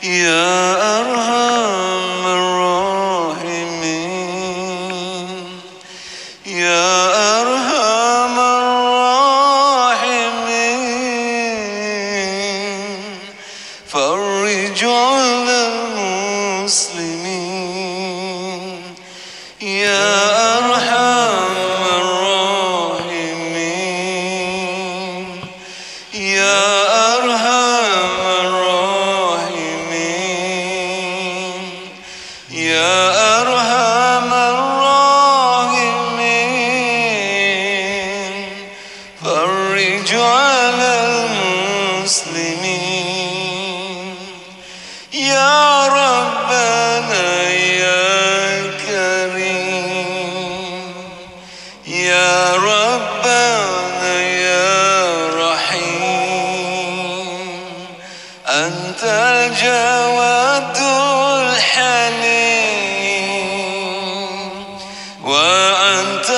يا أرحم الراحمين يا أرحم الراحمين فرج على المسلمين يا أرحم الراحمين يا أرحم الراحمين يا أرحم الراحمين فرج على المسلمين يا ربنا يا كريم يا ربنا يا رحيم أنت الجواد الحليم وأنت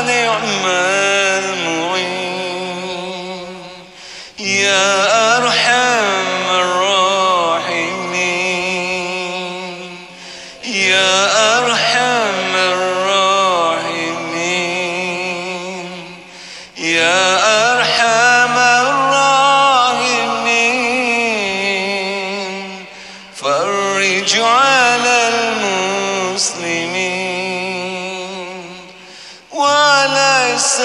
نعم المعين يا أرحم الراحمين يا أرحم الراحمين يا أرحم الراحمين فرج على المسلمين وليس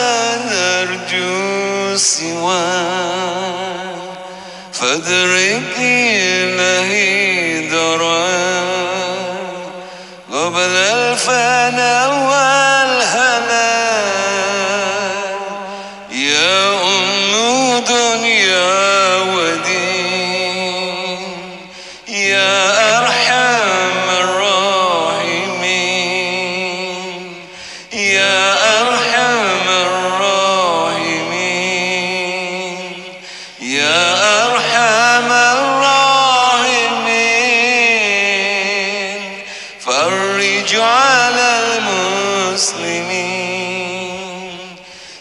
نرجو سواك فادرك إلهي دراك قبل الفناء والهلاك يا أم دنيا ودين يا أرحم الراحمين يا أرحم الراحمين يا أرحم الراحمين فرج على المسلمين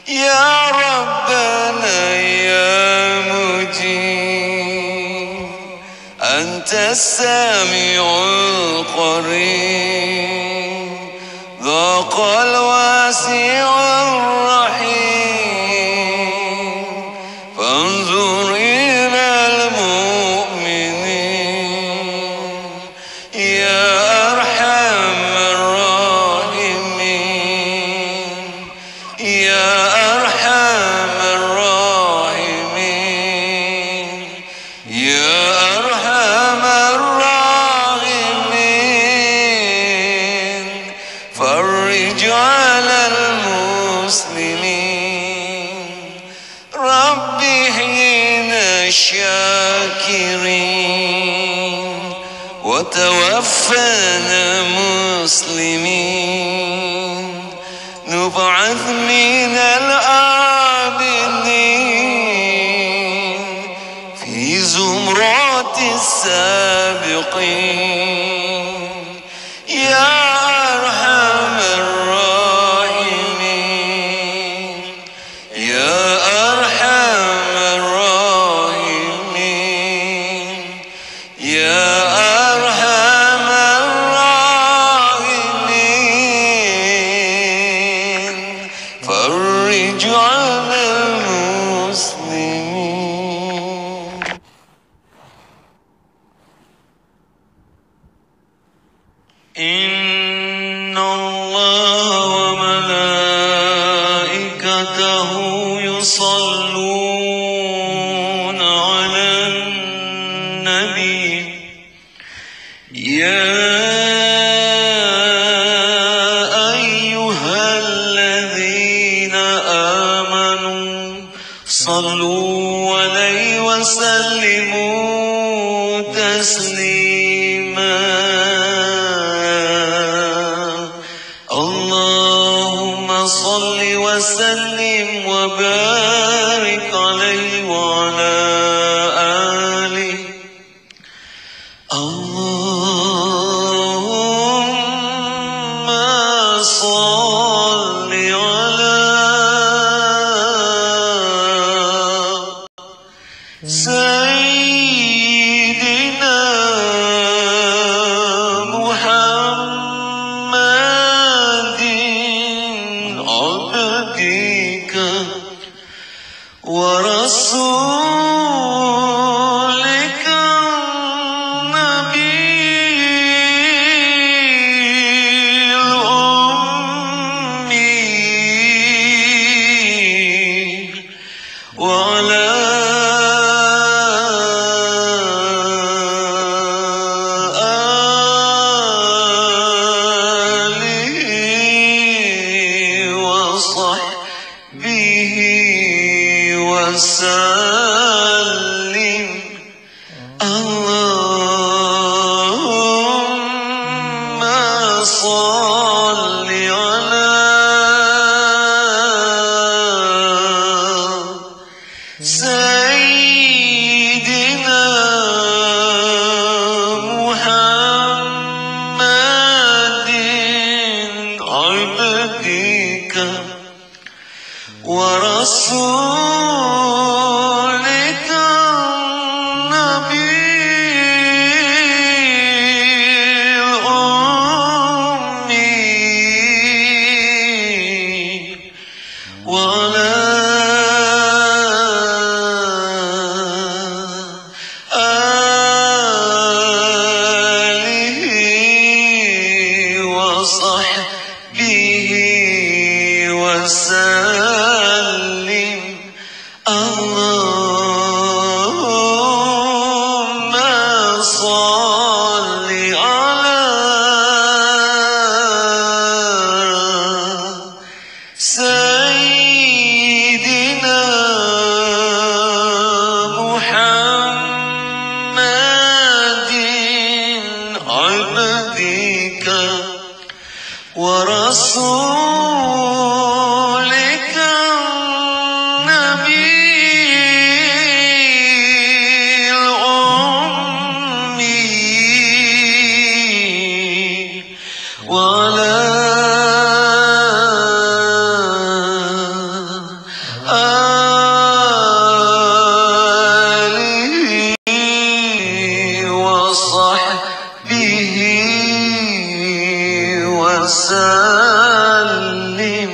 يا ربنا يا مجيب أنت السميع القريب ذاق الواسع الرحيم فانظر إلى المؤمنين يا أرحم الراحمين يا أرحم الراحمين يا أرحم الراحمين فرج على المسلمين رب احينا الشاكرين وتوفنا مسلمين نبعث من الآمنين في زمرات السابقين يا أرحم الراحمين يا أرحم الراحمين يا أرحم الراحمين فرج على المسلمين إن الله وملائكته يصلون على النبي يا أيها الذين آمنوا صلوا عليه وسلموا تسليما اللهم صل وسلم وبارك عليه وعلى آله اللهم صل على سيدنا اللهم صل على سيدنا محمد عبدك ورسولك النبي الأمي وعلى آله وصحبه وسلم اللهم صل على سيدنا محمد عبدك ورسولك النبي الأمي وعلى آله وصحبه وسلم.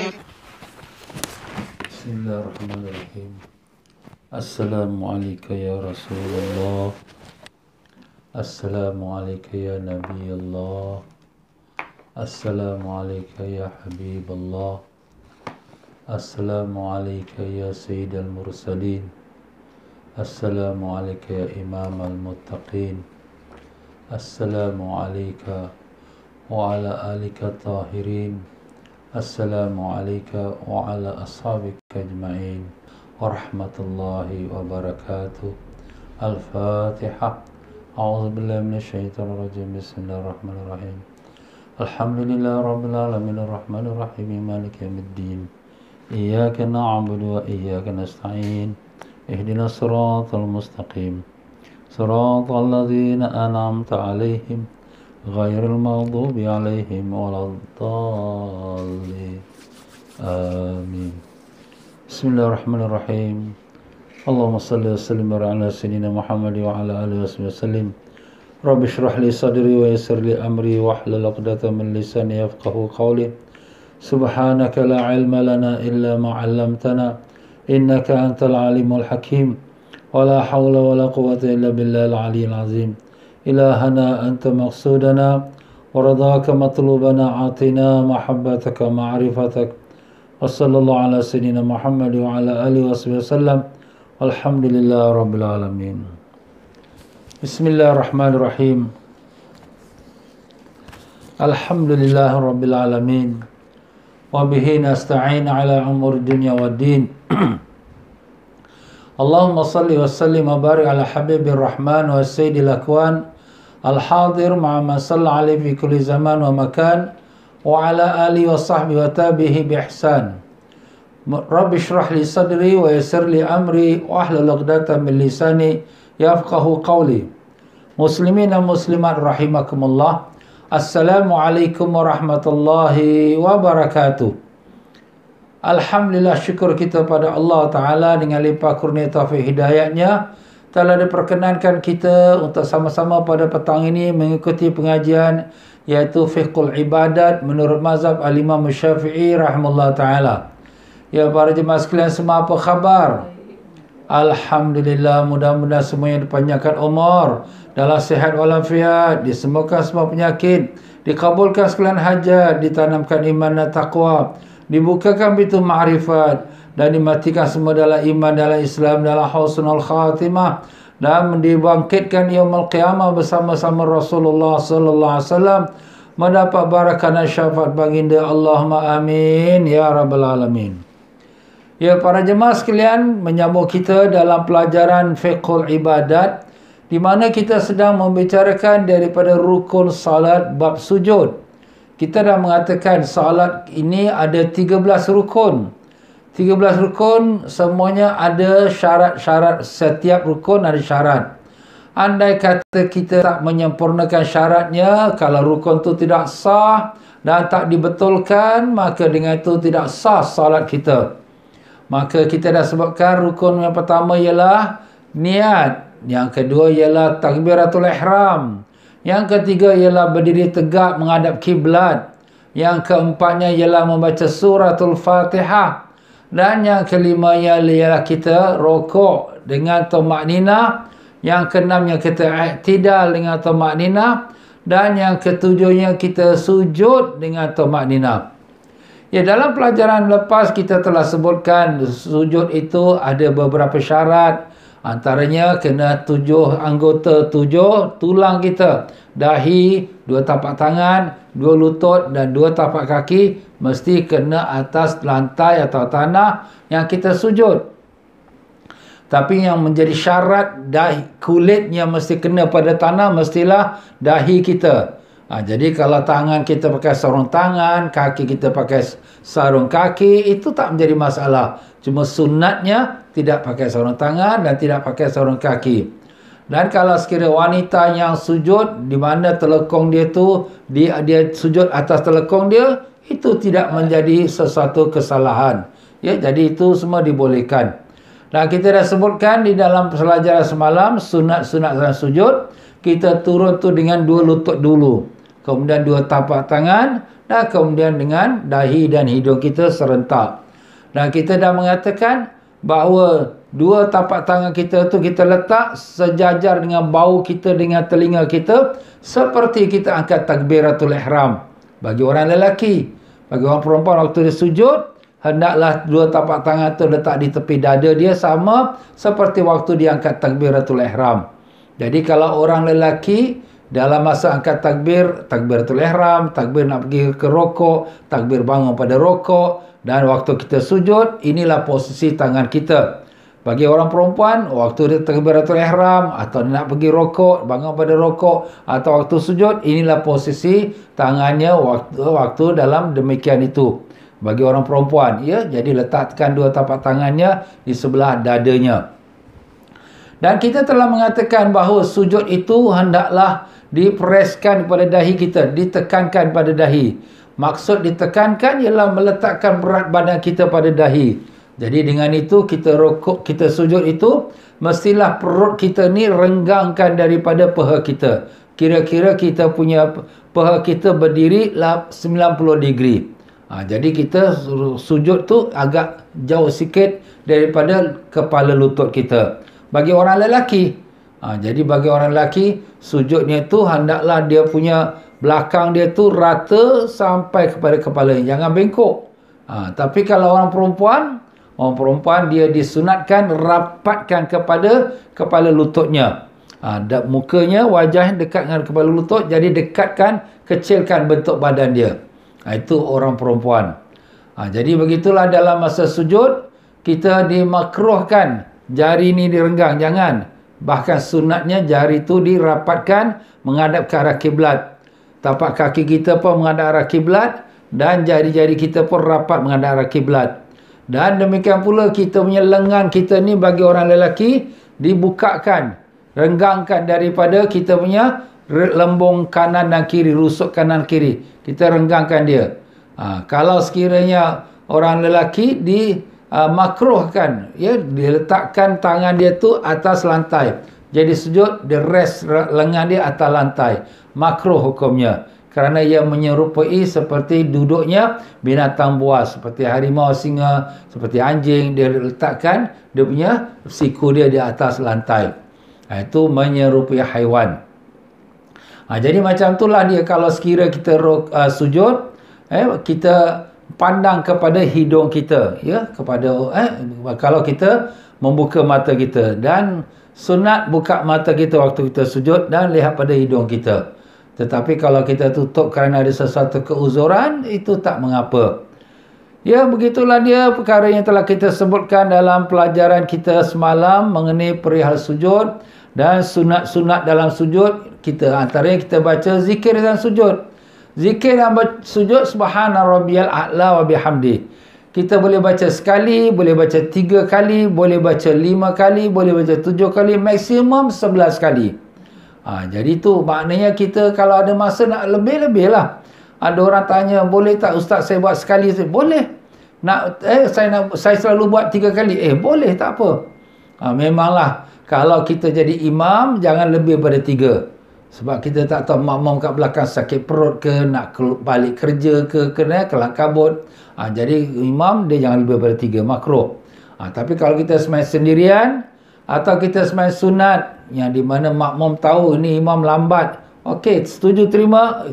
Bismillahirrahmanirrahim. Assalamualaikum ya Rasulullah. Assalamualaikum ya Nabi Allah. Assalamualaikum ya Habib Allah. Assalamualaikum ya Sayyidal Mursalin. Assalamualaikum ya Imam al-Muttaqin. Assalamualaikum wa ala alika tahirin. Assalamualaikum wa ala ashabika ajma'in. Warahmatullahi wabarakatuh. Al-Fatihah. A'udzu billahi minasyaitonir rajim. Bismillahirrahmanirrahim. Alhamdulillahi rabbil alamin arrahmanir rahim maliki yaumiddin. Iyyaka na'budu wa iyyaka nasta'in. Ihdinas siratal mustaqim. Siratal ladzina an'amta 'alaihim ghairil maghdubi 'alaihim waladdallin. Amin. Bismillahirrahmanirrahim. Allahumma salli wa sallim ala sayyidina Muhammad wa ala alihi wasallam. Rabbi shrah li sadri wa yassir li amri wahlul 'uqdatam min lisani yafqahu qawli. Subhanaka la 'ilma lana illa ma 'allamtana innaka antal alimul hakim. Wa la hawla wa la quwwata illa billahil 'aliyyil 'azim. Ilahana anta maqsudana wa ridaka matlubana atina mahabbataka ma'rifatak. Wa sallallahu ala sayyidina Muhammad wa ala alihi wasallam. Alhamdulillah rabbil alamin. Bismillahirrahmanirrahim. Alhamdulillah rabbil alamin. Wa bihi nasta'in ala umur dunya waddin. Allahumma salli wa sallim wa barik ala habibir rahman wa sayyidil akwan al-hadir ma'a man salla alaihi fi kulli zaman wa makan wa ala alihi wa sahbihi wa tabihi bi ihsan. Rabbi shrah li sadri wa yassir li amri wa ahlul 'uqdatam min lisani yafqahu qawli. Muslimin dan muslimat rahimakumullah. Assalamualaikum warahmatullahi wabarakatuh. Alhamdulillah, syukur kita pada Allah Ta'ala dengan limpah kurnia taufik hidayatnya telah diperkenankan kita untuk sama-sama pada petang ini mengikuti pengajian iaitu Fiqhul Ibadat menurut mazhab Al-Imam Syafi'i rahimahullah ta'ala. Ya para jemaah sekalian semua, apa khabar? Alhamdulillah, mudah-mudahan semuanya dipanjangkan umur, dalam sihat walafiat, disembuhkan semua penyakit, dikabulkan sekalian hajat, ditanamkan iman dan taqwa, dibukakan pintu ma'rifat, dan dimatikan semua dalam iman, dalam Islam, dalam husnul khatimah, dan dibangkitkan yaumul qiyamah bersama-sama Rasulullah sallallahu alaihi wasallam, mendapat barakah dan syafaat baginda. Allahumma amin ya rabbal alamin. Ya para jemaah sekalian, menyambung kita dalam pelajaran Fiqhul Ibadat, di mana kita sedang membicarakan daripada rukun salat bab sujud. Kita dah mengatakan salat ini ada 13 rukun. 13 rukun semuanya ada syarat-syarat, setiap rukun ada syarat. Andai kata kita tak menyempurnakan syaratnya, kalau rukun tu tidak sah dan tak dibetulkan, maka dengan itu tidak sah salat kita. Maka kita dah sebutkan rukun yang pertama ialah niat. Yang kedua ialah takbiratul ihram. Yang ketiga ialah berdiri tegak menghadap kiblat. Yang keempatnya ialah membaca suratul Fatihah. Dan yang kelima ialah kita rokok dengan tumakninah. Yang keenamnya kita i'tidal dengan tumakninah. Dan yang ketujuhnya kita sujud dengan tumakninah. Ya, dalam pelajaran lepas kita telah sebutkan sujud itu ada beberapa syarat. Antaranya kena 7 anggota, 7 tulang kita. Dahi, 2 tapak tangan, 2 lutut dan 2 tapak kaki mesti kena atas lantai atau tanah yang kita sujud. Tapi yang menjadi syarat dahi, kulitnya mesti kena pada tanah, mestilah dahi kita. Jadi kalau tangan kita pakai sarung tangan, kaki kita pakai sarung kaki, itu tak menjadi masalah. Cuma sunatnya tidak pakai sarung tangan dan tidak pakai sarung kaki. Dan kalau sekiranya wanita yang sujud di mana telekong dia tu dia sujud atas telekong dia, itu tidak menjadi sesuatu kesalahan. Ya, jadi itu semua dibolehkan. Dan kita dah sebutkan di dalam pelajaran semalam sunat-sunat dalam sujud, kita turun tu dengan 2 lutut dulu. Kemudian 2 tapak tangan dan kemudian dengan dahi dan hidung kita serentak. Dan kita dah mengatakan bahawa 2 tapak tangan kita tu kita letak sejajar dengan bau kita, dengan telinga kita, seperti kita angkat takbiratul ihram. Bagi orang lelaki, bagi orang perempuan waktu dia sujud, hendaklah 2 tapak tangan tu letak di tepi dada dia, sama seperti waktu dia angkat takbiratul ihram. Jadi kalau orang lelaki dalam masa angkat takbiratul ihram, takbir nak pergi ke rokok, takbir bangun pada rokok, dan waktu kita sujud, inilah posisi tangan kita. Bagi orang perempuan, waktu dia takbiratul ihram atau nak pergi rokok, bangun pada rokok atau waktu sujud, inilah posisi tangannya waktu dalam demikian itu. Bagi orang perempuan, ya, jadi letakkan 2 tapak tangannya di sebelah dadanya. Dan kita telah mengatakan bahawa sujud itu hendaklah dipreskan pada dahi kita, ditekankan pada dahi. Maksud ditekankan ialah meletakkan berat badan kita pada dahi. Jadi dengan itu kita rokok, kita sujud itu mestilah perut kita ni renggangkan daripada paha kita. Kira-kira kita punya paha kita berdiri 90 degree. Jadi kita sujud tu agak jauh sikit daripada kepala lutut kita. Bagi orang lelaki, jadi bagi orang lelaki, sujudnya tu hendaklah dia punya belakang dia tu rata sampai kepada kepala, jangan bengkok. Tapi kalau orang perempuan dia disunatkan rapatkan kepada kepala lututnya. Mukanya, wajahnya dekat dengan kepala lutut, jadi dekatkan, kecilkan bentuk badan dia. Itu orang perempuan. Jadi begitulah dalam masa sujud, kita dimakruhkan jari ni direnggang, jangan. Bahkan sunatnya jari tu dirapatkan menghadap ke arah kiblat. Tapak kaki kita pun menghadap arah kiblat dan jari-jari kita pun rapat menghadap arah kiblat. Dan demikian pula kita punya lengan kita ni bagi orang lelaki dibukakan, renggangkan daripada kita punya lembung kanan dan kiri, rusuk kanan kiri. Kita renggangkan dia. Kalau sekiranya orang lelaki makruhkan, ya, diletakkan tangan dia tu atas lantai. Jadi sujud, dia rest lengan dia atas lantai. Makruh hukumnya. Kerana ia menyerupai seperti duduknya binatang buas. Seperti harimau, singa, seperti anjing. Dia letakkan dia punya siku dia di atas lantai. Itu menyerupai haiwan. Jadi macam itulah dia kalau sekira kita sujud, kita pandang kepada hidung kita, ya, kepada kalau kita membuka mata kita, dan sunat buka mata kita waktu kita sujud dan lihat pada hidung kita. Tetapi kalau kita tutup kerana ada sesuatu keuzuran, itu tak mengapa. Ya, begitulah dia perkara yang telah kita sebutkan dalam pelajaran kita semalam mengenai perihal sujud. Dan sunat-sunat dalam sujud, kita antaranya kita baca zikir dalam sujud. Zikir dalam sujud, subhana rabbiyal a'la wa bihamdi. Kita boleh baca sekali, boleh baca 3 kali, boleh baca 5 kali, boleh baca 7 kali, maksimum 11 kali. Jadi tu maknanya kita kalau ada masa nak lebih-lebih lah. Ada orang tanya, boleh tak ustaz saya buat sekali? Boleh. Saya selalu buat 3 kali. Boleh, tak apa. Memanglah kalau kita jadi imam, jangan lebih pada 3. Sebab kita tak tahu makmum kat belakang sakit perut ke, nak balik kerja ke, kena kelang kabut. Jadi imam dia jangan lebih pada 3, makruh. Tapi kalau kita sembahyang sendirian atau kita sembahyang sunat yang di mana makmum tahu ini imam lambat, okey, setuju, terima.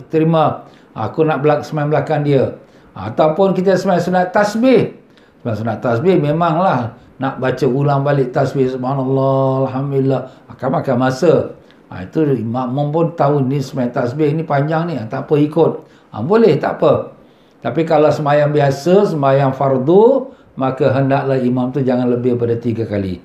Aku nak sembahyang belakang dia. Ataupun kita sembahyang sunat tasbih. Sembahyang sunat tasbih memanglah nak baca ulang balik tasbih subhanallah, alhamdulillah, akan makan masa. Itu makmum pun tahu ni sembahyang tasbih ni panjang ni, tak apa ikut. Boleh, tak apa. Tapi kalau sembahyang biasa, sembahyang fardu, maka hendaklah imam tu jangan lebih daripada 3 kali.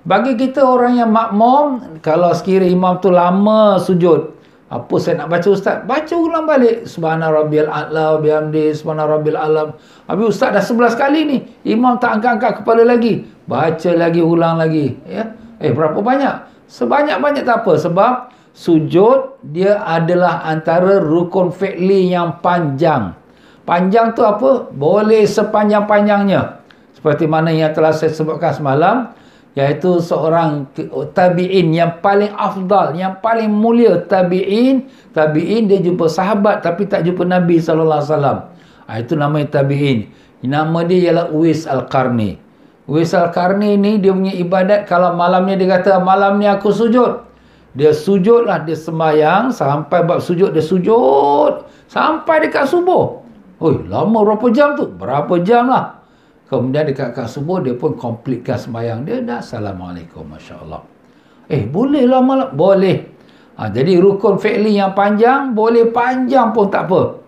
Bagi kita orang yang makmum, kalau sekira imam tu lama sujud, apa saya nak baca ustaz? Baca ulang balik. Subhana rabbiyal a'la wa bihamdi, subhana rabbil a'lam. Habis ustaz dah 11 kali ni, imam tak angkat-angkat kepala lagi. Baca lagi, ulang lagi. Ya? Berapa banyak? Sebanyak-banyak tak apa. Sebab sujud dia adalah antara rukun fi'li yang panjang. Panjang tu apa? Boleh sepanjang-panjangnya. Seperti mana yang telah saya sebutkan semalam, iaitu seorang tabi'in yang paling afdal, yang paling mulia. Tabi'in dia jumpa sahabat tapi tak jumpa Nabi SAW. Itu namanya tabi'in. Nama dia ialah Uwais Al-Qarni. Uwais Al-Qarni ni dia punya ibadat, kalau malamnya dia kata malam ni aku sujud, dia sujudlah, dia sembahyang sampai bab sujud, dia sujud sampai dekat subuh. Lama berapa jam tu? Berapa jam lah. Kemudian dekat subuh dia pun komplitkan sembahyang dia, dah assalamualaikum, masya-Allah. Boleh lah malam, boleh. Jadi rukun fi'li yang panjang, boleh panjang pun tak apa.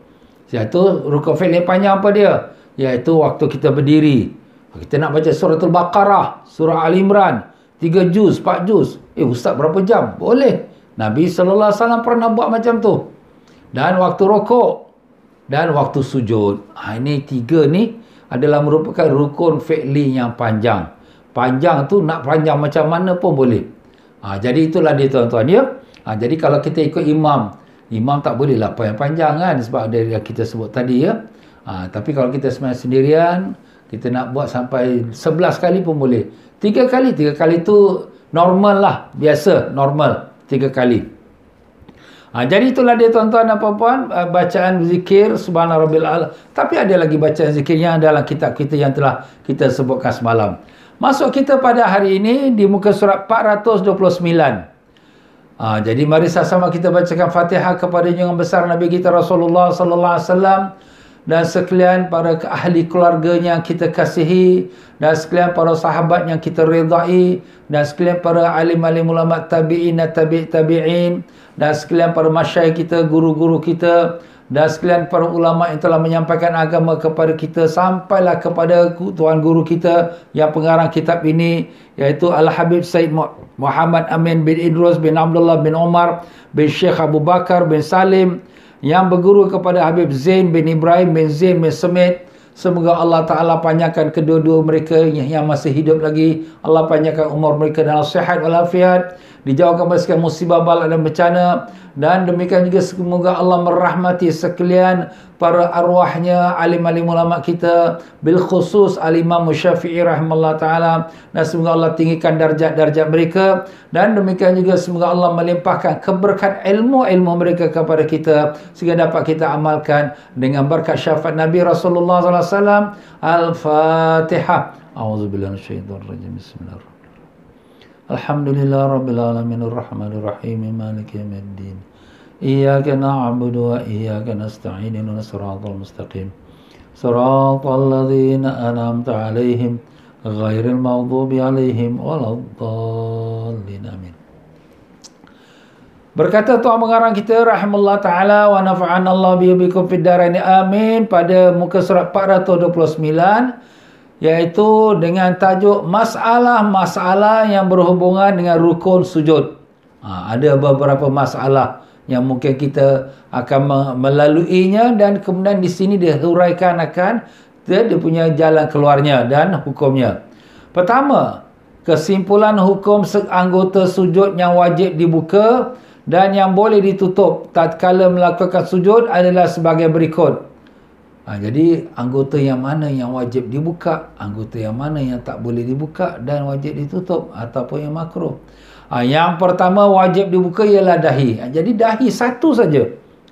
Iaitu rukun fi'li yang panjang apa dia? Iaitu waktu kita berdiri. Kita nak baca suratul Baqarah, surah Al-Imran, 3 juz, 4 juz. Ustaz berapa jam? Boleh. Nabi SAW pernah buat macam tu. Dan waktu rokok dan waktu sujud. Ini 3 ni adalah merupakan rukun fi'li yang panjang. Panjang tu nak panjang macam mana pun boleh. Jadi itulah dia tuan-tuan ya. Jadi kalau kita ikut imam tak boleh lah panjang kan, sebab ada yang kita sebut tadi ya. Tapi kalau kita sembahyang sendirian, kita nak buat sampai 11 kali pun boleh. 3 kali tu normal lah, biasa, normal 3 kali. Jadi itulah dia tuan-tuan dan puan-puan, bacaan zikir subhana rabbil a'la. Tapi ada lagi bacaan zikirnya dalam kitab kita yang telah kita sebutkan semalam. Masuk kita pada hari ini di muka surat 429. Jadi mari sama-sama kita bacakan Fatihah kepada junjungan besar Nabi kita Rasulullah sallallahu alaihi wasallam, dan sekalian para ahli keluarganya yang kita kasihi, dan sekalian para sahabat yang kita redai, dan sekalian para alim-alim ulama tabi'in dan tabi'in, dan sekalian para masyayikh kita, guru-guru kita, dan sekalian para ulama yang telah menyampaikan agama kepada kita, sampailah kepada tuan guru kita yang pengarang kitab ini, iaitu Al-Habib Said Muhammad Amin bin Idrus bin Abdullah bin Umar bin Syekh Abu Bakar bin Salim, yang berguru kepada Habib Zain bin Ibrahim bin Zain bin Semit. Semoga Allah Ta'ala panjangkan kedua-dua mereka yang masih hidup lagi. Allah panjangkan umur mereka dalam sihat walafiat, dijauhkan dari segala musibah, bala dan bencana. Dan demikian juga semoga Allah merahmati sekalian para arwahnya alim-alim ulama kita, bil khusus al-Imam Syafi'i rahimahullah ta'ala, dan semoga Allah tinggikan darjat-darjat mereka. Dan demikian juga semoga Allah melimpahkan keberkat ilmu-ilmu mereka kepada kita, sehingga dapat kita amalkan dengan berkat syafaat Nabi Rasulullah SAW. Al-Fatihah. A'udzubillahi minasyaitonir rajim. Bismillahirrahmanirrahim. Alhamdulillah rabbil alamin arrahmanir rahim maliki yaumiddin. Iyyaka na'budu wa iyyaka nasta'in ihdinas siratal mustaqim. Siratal ladzina an'amta 'alaihim ghairil maghdubi 'alaihim waladdallin. Amin. Berkata tuan pengarang kita rahimahullah taala wa nafa'ana Allah bikum fid dharain amin, pada muka surat 429, iaitu dengan tajuk masalah-masalah yang berhubungan dengan rukun sujud. Ada beberapa masalah yang mungkin kita akan melaluinya, dan kemudian di sini dia huraikan akan dia punya jalan keluarnya dan hukumnya. Pertama, kesimpulan hukum anggota sujud yang wajib dibuka dan yang boleh ditutup tatkala melakukan sujud adalah sebagai berikut. Jadi anggota yang mana yang wajib dibuka, anggota yang mana yang tak boleh dibuka dan wajib ditutup ataupun yang makruh. Yang pertama wajib dibuka ialah dahi. Jadi dahi satu saja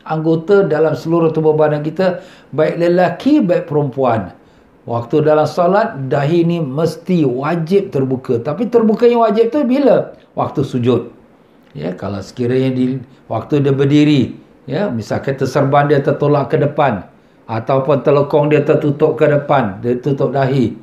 anggota dalam seluruh tubuh badan kita, baik lelaki baik perempuan. Waktu dalam solat, dahi ni mesti wajib terbuka. Tapi terbuka yang wajib tu bila? Waktu sujud. Ya, kalau sekiranya waktu dia berdiri, ya, misalkan serban dia tertolak ke depan, ataupun telekong dia tertutup ke depan, dia tutup dahi.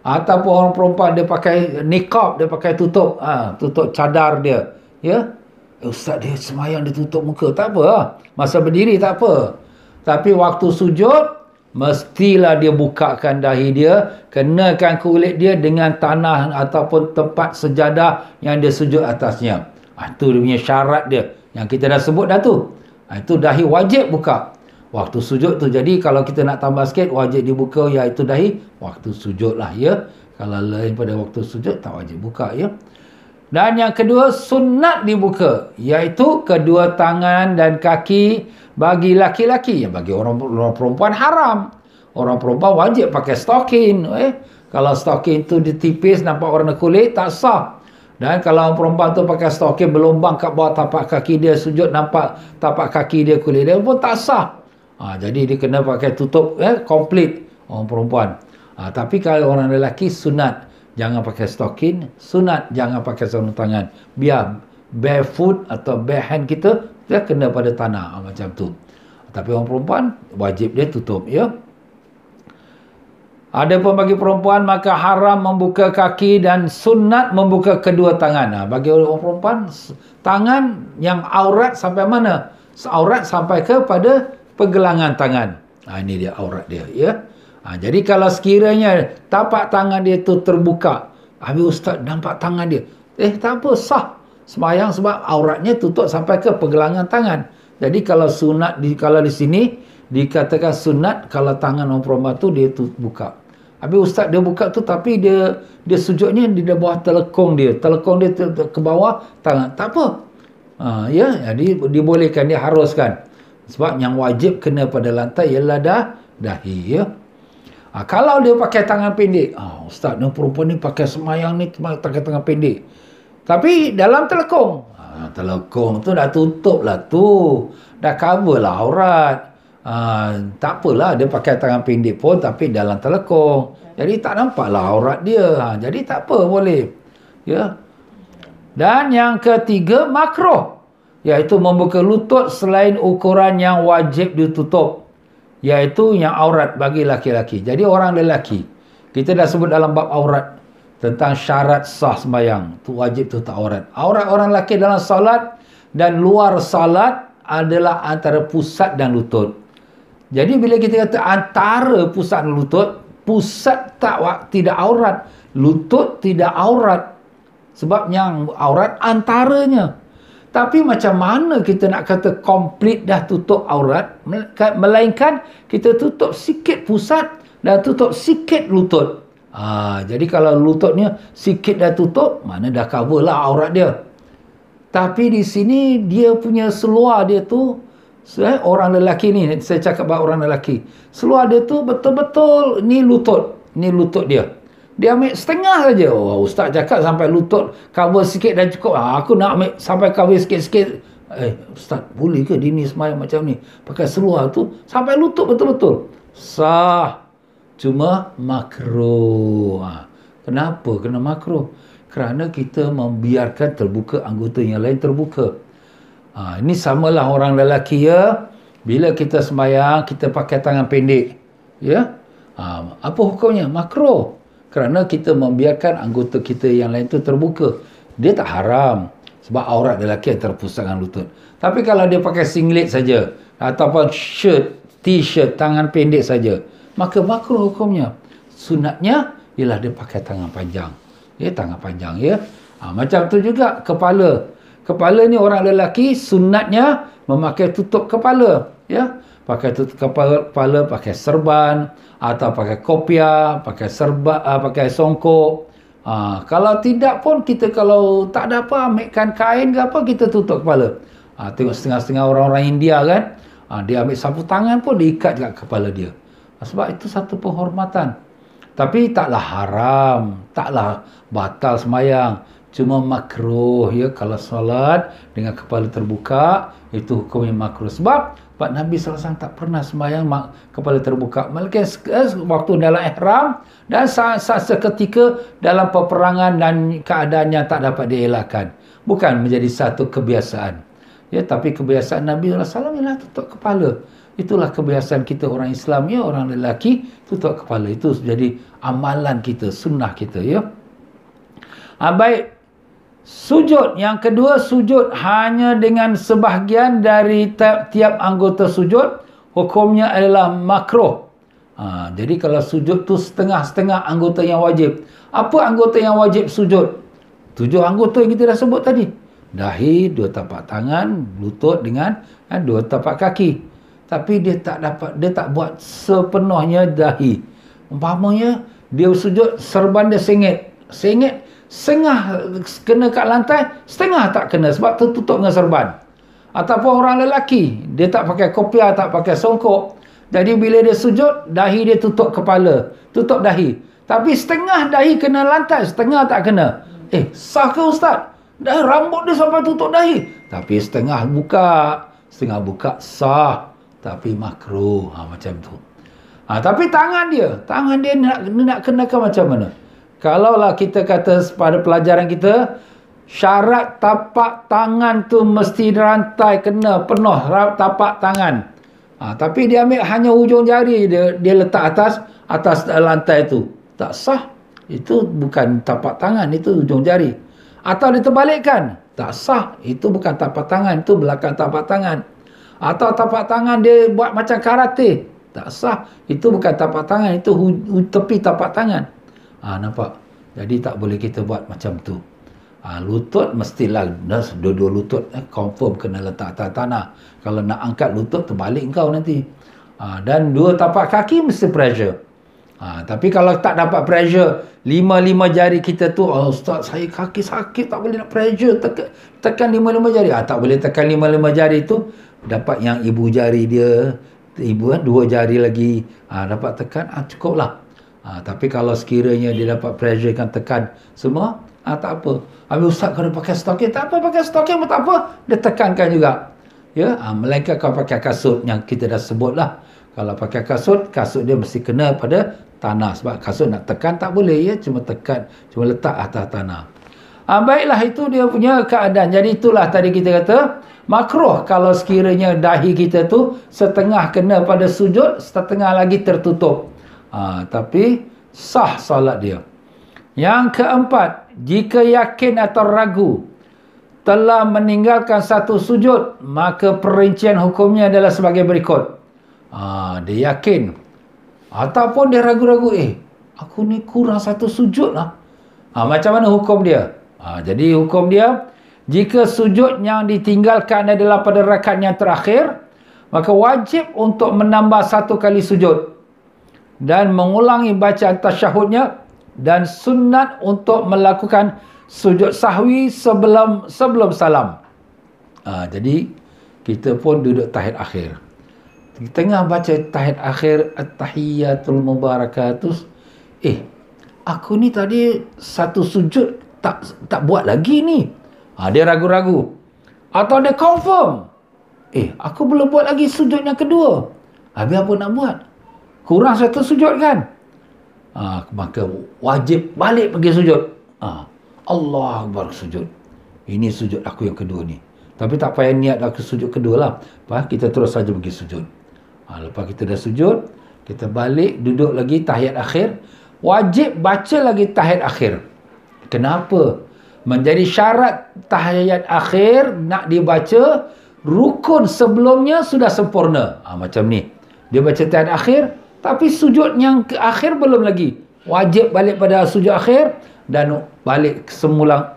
Ataupun orang perempuan dia pakai niqab, dia pakai tutup tutup cadar dia, ya. Ustaz dia semayang dia tutup muka, tak apa. Masa berdiri tak apa. Tapi waktu sujud mestilah dia bukakan dahi dia, kenakan kulit dia dengan tanah ataupun tempat sejadah yang dia sujud atasnya. Itu dia punya syarat dia yang kita dah sebut dah tu. Itu dahi wajib buka waktu sujud tu. Jadi kalau kita nak tambah sikit, wajib dibuka iaitu dahi waktu sujud lah, ya. Kalau lain pada waktu sujud tak wajib buka, ya. Dan yang kedua, sunat dibuka, iaitu kedua tangan dan kaki bagi laki-laki. Bagi orang perempuan haram. Orang perempuan wajib pakai stokin. Kalau stokin tu ditipis nampak warna kulit, tak sah. Dan kalau orang perempuan tu pakai stokin berlombang kat bawah tapak kaki dia, sujud nampak tapak kaki dia, kulit dia pun tak sah. Jadi dia kena pakai tutup komplit orang perempuan. Tapi kalau orang lelaki sunat jangan pakai stokin, sunat jangan pakai sarung tangan. Biar barefoot atau bare hand kita dia kena pada tanah macam tu. Tapi orang perempuan wajib dia tutup, ya. Adapun bagi perempuan maka haram membuka kaki dan sunat membuka kedua tangan. Bagi orang perempuan tangan yang aurat sampai mana? Aurat sampai kepada pergelangan tangan. Ini dia aurat dia, ya. Jadi kalau sekiranya tapak tangan dia tu terbuka, habis ustaz nampak tangan dia, tak apa, sah sembahyang sebab auratnya tutup sampai ke pergelangan tangan. Jadi kalau sunat kalau di sini dikatakan sunat kalau tangan orang perempuan tu dia tu buka. Habis ustaz dia buka tu tapi dia sujudnya di bawah telekong dia ke bawah tangan. Tak apa. Ya, jadi dibolehkan, dia haruskan. Sebab yang wajib kena pada lantai ialah dahi, ya. Kalau dia pakai tangan pendek, ustaz ni perempuan ni pakai semayang ni pakai tangan pendek. Tapi dalam telekong, telekong tu dah tutup lah tu. Dah cover lah aurat. Tak apalah dia pakai tangan pendek pun tapi dalam telekong. Jadi tak nampaklah aurat dia. Jadi tak apa, boleh. Ya. Dan yang ketiga, makruh. Iaitu membuka lutut selain ukuran yang wajib ditutup. Iaitu yang aurat bagi laki-laki. Jadi orang lelaki, kita dah sebut dalam bab aurat tentang syarat sah sembahyang. Tu wajib tutup aurat. Aurat orang lelaki dalam salat dan luar salat adalah antara pusat dan lutut. Jadi bila kita kata antara pusat dan lutut, pusat tidak aurat, lutut tidak aurat. Sebab yang aurat antaranya. Tapi macam mana kita nak kata komplit dah tutup aurat, melainkan kita tutup sikit pusat dan tutup sikit lutut. Jadi kalau lututnya sikit dah tutup, mana dah cover lah aurat dia. Tapi di sini dia punya seluar dia tu, orang lelaki ni, saya cakap about orang lelaki, seluar dia tu betul-betul ni lutut dia. Dia ambil setengah saja. Ustaz cakap sampai lutut cover sikit dah cukup. Aku nak ambil sampai cover sikit-sikit. Ustaz, boleh ke dini semayang macam ni? Pakai seluar tu sampai lutut betul-betul. Sah. Cuma makruh. Kenapa kena makruh? Kerana kita membiarkan terbuka anggota yang lain terbuka. Ini samalah orang lelaki, ya. Bila kita sembahyang, kita pakai tangan pendek. Ya. Apa hukumnya? Makruh. Kerana kita membiarkan anggota kita yang lain tu terbuka. Dia tak haram. Sebab aurat lelaki yang terpusat dengan lutut. Tapi kalau dia pakai singlet saja, ataupun shirt, t-shirt, tangan pendek saja, maka makruh hukumnya. Sunatnya ialah dia pakai tangan panjang. Ya, tangan panjang, ya. Macam tu juga kepala Kepala ni orang lelaki sunatnya memakai tutup kepala, ya. Pakai tutup kepala, pakai serban atau pakai kopiah, pakai pakai songkok. Kalau tidak pun kita kalau tak ada apa, ambilkan kain ke apa, kita tutup kepala. Tengok setengah-setengah orang-orang India kan, dia ambil sapu tangan pun diikat kat kepala dia. Sebab itu satu penghormatan. Tapi taklah haram, taklah batal semayang. Cuma makruh, ya, kalau solat dengan kepala terbuka, itu hukumnya makruh. Sebab Nabi SAW tak pernah sembahyang kepala terbuka. Melainkan waktu dalam ihram dan saat seketika dalam peperangan dan keadaan yang tak dapat dielakkan. Bukan menjadi satu kebiasaan. Ya, tapi kebiasaan Nabi SAW ialah tutup kepala. Itulah kebiasaan kita orang Islam, ya, orang lelaki tutup kepala. Itu jadi amalan kita, sunnah kita, ya. Baik. Sujud yang kedua, sujud hanya dengan sebahagian dari tiap anggota sujud, hukumnya adalah makruh. Jadi kalau sujud tu setengah-setengah anggota yang wajib. Apa anggota yang wajib sujud? 7 anggota yang kita dah sebut tadi. Dahi, 2 tapak tangan, lutut dengan 2 tapak kaki. Tapi dia tak buat sepenuhnya dahi. Umpamanya dia sujud, serban dia sengit, setengah kena kat lantai, setengah tak kena sebab tertutup dengan serban. Ataupun orang lelaki, dia tak pakai kopiah, tak pakai songkok. Jadi bila dia sujud, dahi dia tutup kepala, tutup dahi. Tapi setengah dahi kena lantai, setengah tak kena. Sah ke Ustaz? Dah rambut dia sampai tutup dahi. Tapi setengah buka sah. Tapi makruh, macam tu. Tapi tangan dia nak kenakan macam mana? Kalaulah kita kata pada pelajaran kita, syarat tapak tangan tu mesti rantai kena penuh tapak tangan. Tapi dia ambil hanya hujung jari dia letak atas lantai tu. Tak sah. Itu bukan tapak tangan, itu hujung jari. Atau dia terbalikkan. Tak sah. Itu bukan tapak tangan, itu belakang tapak tangan. Atau tapak tangan dia buat macam karate. Tak sah. Itu bukan tapak tangan, itu tepi tapak tangan. Nampak? Jadi tak boleh kita buat macam tu. Lutut mestilah dua-dua lutut confirm kena letak atas tanah. Kalau nak angkat lutut terbalik kau nanti. Dan 2 tapak kaki mesti pressure. Tapi kalau tak dapat pressure, 5 jari kita tu, Ustaz saya kaki sakit tak boleh nak pressure, tekan 5 jari. Tak boleh tekan 5 jari tu, dapat yang ibu jari dia, 2 jari lagi, dapat tekan, cukuplah. Tapi kalau sekiranya dia dapat pressure kan tekan semua, tak apa. Habis Ustaz kalau pakai stocking, tak apa, pakai stocking pun tak apa, dia tekankan juga. Ya, melainkan kalau pakai kasut yang kita dah sebut lah. Kalau pakai kasut dia mesti kena pada tanah. Sebab kasut nak tekan tak boleh, ya, cuma letak atas tanah. Baiklah, itu dia punya keadaan. Jadi itulah tadi kita kata makruh kalau sekiranya dahi kita tu setengah kena pada sujud, setengah lagi tertutup. Tapi sah solat dia. Yang keempat, jika yakin atau ragu telah meninggalkan satu sujud, maka perincian hukumnya adalah sebagai berikut. Dia yakin ataupun dia ragu-ragu, aku ni kurang satu sujud lah. Macam mana hukum dia? Jadi hukum dia, jika sujud yang ditinggalkan adalah pada rakaat yang terakhir, maka wajib untuk menambah 1 kali sujud dan mengulangi bacaan tasyahudnya, dan sunat untuk melakukan sujud sahwi sebelum salam. Jadi kita pun duduk tahiyat akhir. Di tengah baca tahiyat akhir, at-tahiyyatul mubarakatus, aku ni tadi satu sujud tak buat lagi ni. Dia ragu-ragu. Atau dia confirm, aku belum buat lagi sujud yang kedua. Habis apa nak buat? Kurang satu sujud kan? Maka wajib balik pergi sujud. Allah Akbar, sujud. Ini sujud aku yang kedua ni. Tapi tak payah niat aku sujud kedua lah. Kita terus saja pergi sujud. Lepas kita dah sujud, kita balik duduk lagi tahiyat akhir. Wajib baca lagi tahiyat akhir. Kenapa? Menjadi syarat tahiyat akhir nak dibaca, rukun sebelumnya sudah sempurna. Macam ni. Dia baca tahiyat akhir, tapi sujud yang ke akhir belum lagi. Wajib balik pada sujud akhir dan balik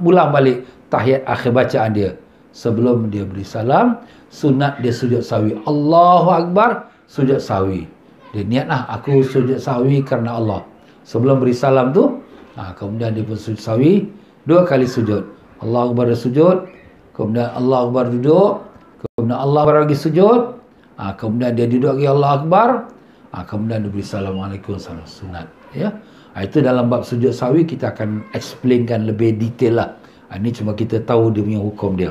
ulang balik tahiyat akhir bacaan dia. sebelum dia beri salam. Sunat dia sujud sahwi. Allahu Akbar, sujud sahwi. Dia niatlah, aku sujud sahwi kerana Allah. Sebelum beri salam tu, kemudian dia pun sujud sahwi, 2 kali sujud. Allahu Akbar dia sujud, kemudian Allahu Akbar duduk, kemudian Allah Akbar lagi sujud, kemudian dia duduk lagi Allah Akbar, kemudian dia beri Assalamualaikum, salam sunat. Ya. Itu dalam bab sujud sahwi kita akan explainkan lebih detail lah. Ini cuma kita tahu dia punya hukum dia.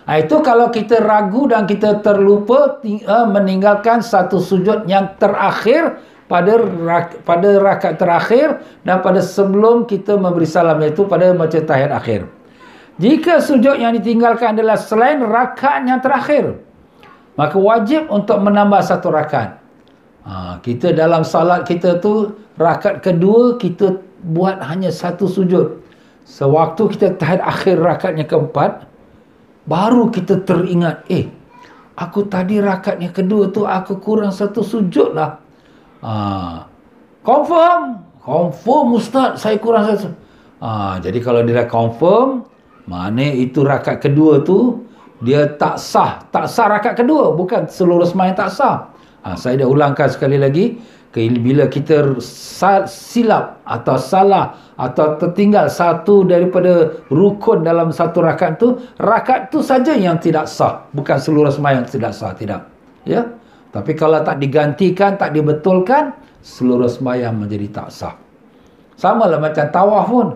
Itu kalau kita ragu dan kita terlupa meninggalkan satu sujud yang terakhir pada rakaat terakhir dan pada sebelum kita memberi salam, iaitu pada baca tahiyat akhir. Jika sujud yang ditinggalkan adalah selain rakaat yang terakhir, maka wajib untuk menambah satu rakaat. Kita dalam salat kita tu rakaat kedua kita buat hanya satu sujud. Sewaktu kita tahiyat akhir rakaatnya keempat, baru kita teringat, aku tadi rakaatnya kedua tu aku kurang satu sujud lah. Confirm Ustaz, saya kurang satu. Jadi kalau dia dah confirm, maknanya itu rakaat kedua tu dia tak sah rakaat kedua, bukan seluruh sembahyang tak sah. Saya dah ulangkan sekali lagi, bila kita silap atau salah atau tertinggal satu daripada rukun dalam satu rakaat tu saja yang tidak sah, bukan seluruh sembahyang tidak sah, tidak. Ya. Tapi kalau tak digantikan, tak dibetulkan, seluruh sembahyang menjadi tak sah. Sama lah macam tawaf pun.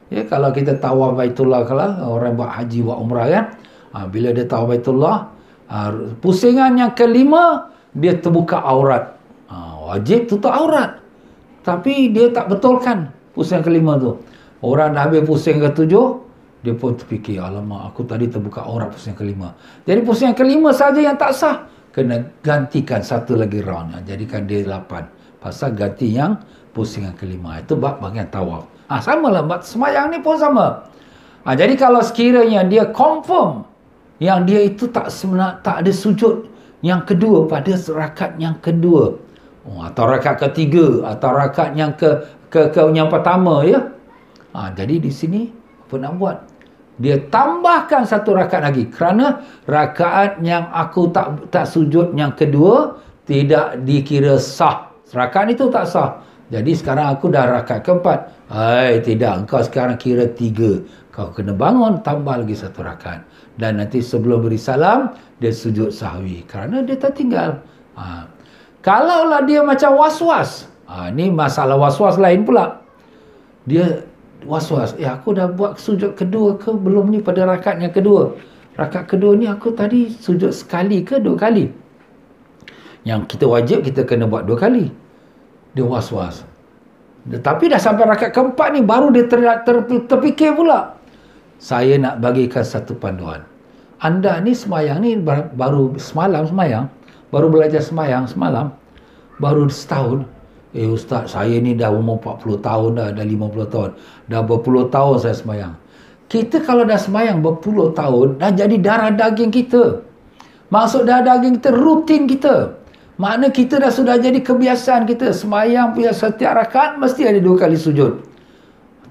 Ya, kalau kita tawaf Baitullah, kalau orang buat haji, buat umrah kan, bila dia tawaf Baitullah, pusingan yang kelima dia terbuka aurat. Wajib tutup aurat. Tapi dia tak betulkan pusing kelima tu. Orang dah habis pusing ke-7, dia pun terfikir, alamak, aku tadi terbuka aurat pusing kelima. Jadi pusing kelima saja yang tak sah. Kena gantikan satu lagi round. Jadikan dia 8. Pasal ganti yang pusingan kelima. Itu bab bahagian tawaf. Sama lah, semayang ni pun sama. Jadi kalau sekiranya dia confirm yang dia itu tak ada sujud yang kedua pada rakaat yang kedua, atau rakaat ketiga, atau rakaat yang yang pertama, ya. Jadi di sini apa nak buat? Dia tambahkan satu rakaat lagi, kerana rakaat yang aku tak sujud yang kedua tidak dikira sah. Rakaat itu tak sah. Jadi sekarang aku dah rakaat keempat. Tidak, engkau sekarang kira 3. Kau kena bangun, tambah lagi satu rakaat. Dan nanti sebelum beri salam, dia sujud sahwi, kerana dia tertinggal. Kalaulah dia macam was-was, ni masalah was-was lain pula. Dia was-was, aku dah buat sujud kedua ke belum ni pada rakaat yang kedua? Rakaat kedua ni aku tadi sujud sekali ke 2 kali? Yang kita wajib kita kena buat 2 kali. Dia was-was. Tapi dah sampai rakaat keempat ni baru dia terfikir pula. Saya nak bagikan satu panduan. Anda ni semayang ni baru semalam semayang, baru belajar semayang semalam, baru setahun. Ustaz, saya ni dah umur 40 tahun dah 50 tahun. Dah berpuluh tahun saya semayang. Kita kalau dah semayang berpuluh tahun, dah jadi darah daging kita. Maksud darah daging kita, rutin kita. Makna kita dah sudah jadi kebiasaan kita. Semayang punya setiap rakaat mesti ada 2 kali sujud.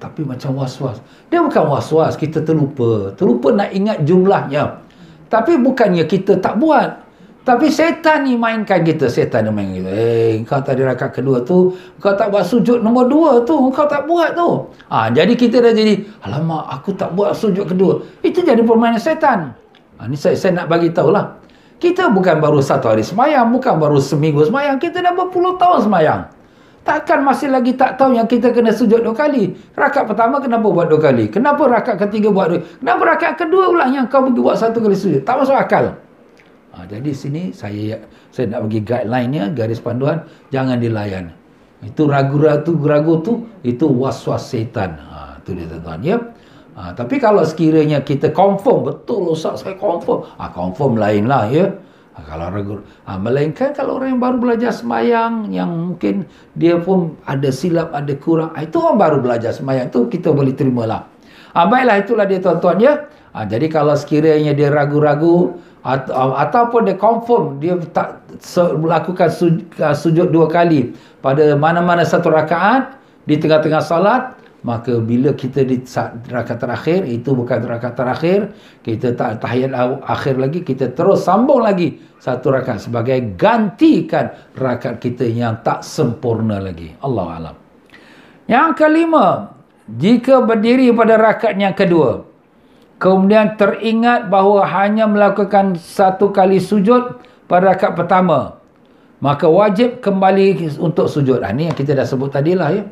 Tapi macam was-was. Dia bukan was-was, kita terlupa. Terlupa nak ingat jumlahnya. Tapi bukannya kita tak buat. Tapi setan ni mainkan kita. Setan ni mainkan kita. Kau tadi rakaat kedua tu, kau tak buat sujud nombor 2 tu, kau tak buat tu. Jadi kita dah jadi, alamak, aku tak buat sujud kedua. Itu jadi permainan setan. Ni saya nak bagi tahulah. Kita bukan baru 1 hari semayang, bukan baru seminggu semayang. Kita dah berpuluh tahun semayang. Takkan masih lagi tak tahu yang kita kena sujud 2 kali. Rakaat pertama kenapa buat 2 kali? Kenapa rakaat ketiga buat 2? Kenapa rakaat kedua pula yang kau pergi buat 1 kali sujud? Tak masuk akal. Jadi sini saya nak bagi guideline-nya, garis panduan, jangan dilayan. Itu ragu-ragu tu, itu was-was setan. Itu dia tuan-tuan, ya. Tapi kalau sekiranya kita confirm, betul Ustaz saya confirm. Confirm lain lah, ya. Kalau ragu, melainkan kalau orang yang baru belajar semayang, yang mungkin dia pun ada silap, ada kurang, itu orang baru belajar semayang, itu kita boleh terimalah. Baiklah, itulah dia tuan-tuan, ya. Jadi kalau sekiranya dia ragu-ragu ataupun dia confirm dia tak melakukan sujud 2 kali pada mana-mana satu rakaat di tengah-tengah salat, maka bila kita di rakaat terakhir, itu bukan rakaat terakhir, kita tak tahiyat akhir lagi, kita terus sambung lagi satu rakaat sebagai gantikan rakaat kita yang tak sempurna lagi. Allahu a'lam. Yang kelima, jika berdiri pada rakaat yang kedua, kemudian teringat bahawa hanya melakukan satu kali sujud pada rakaat pertama, maka wajib kembali untuk sujud. Ini yang kita dah sebut tadilah ya.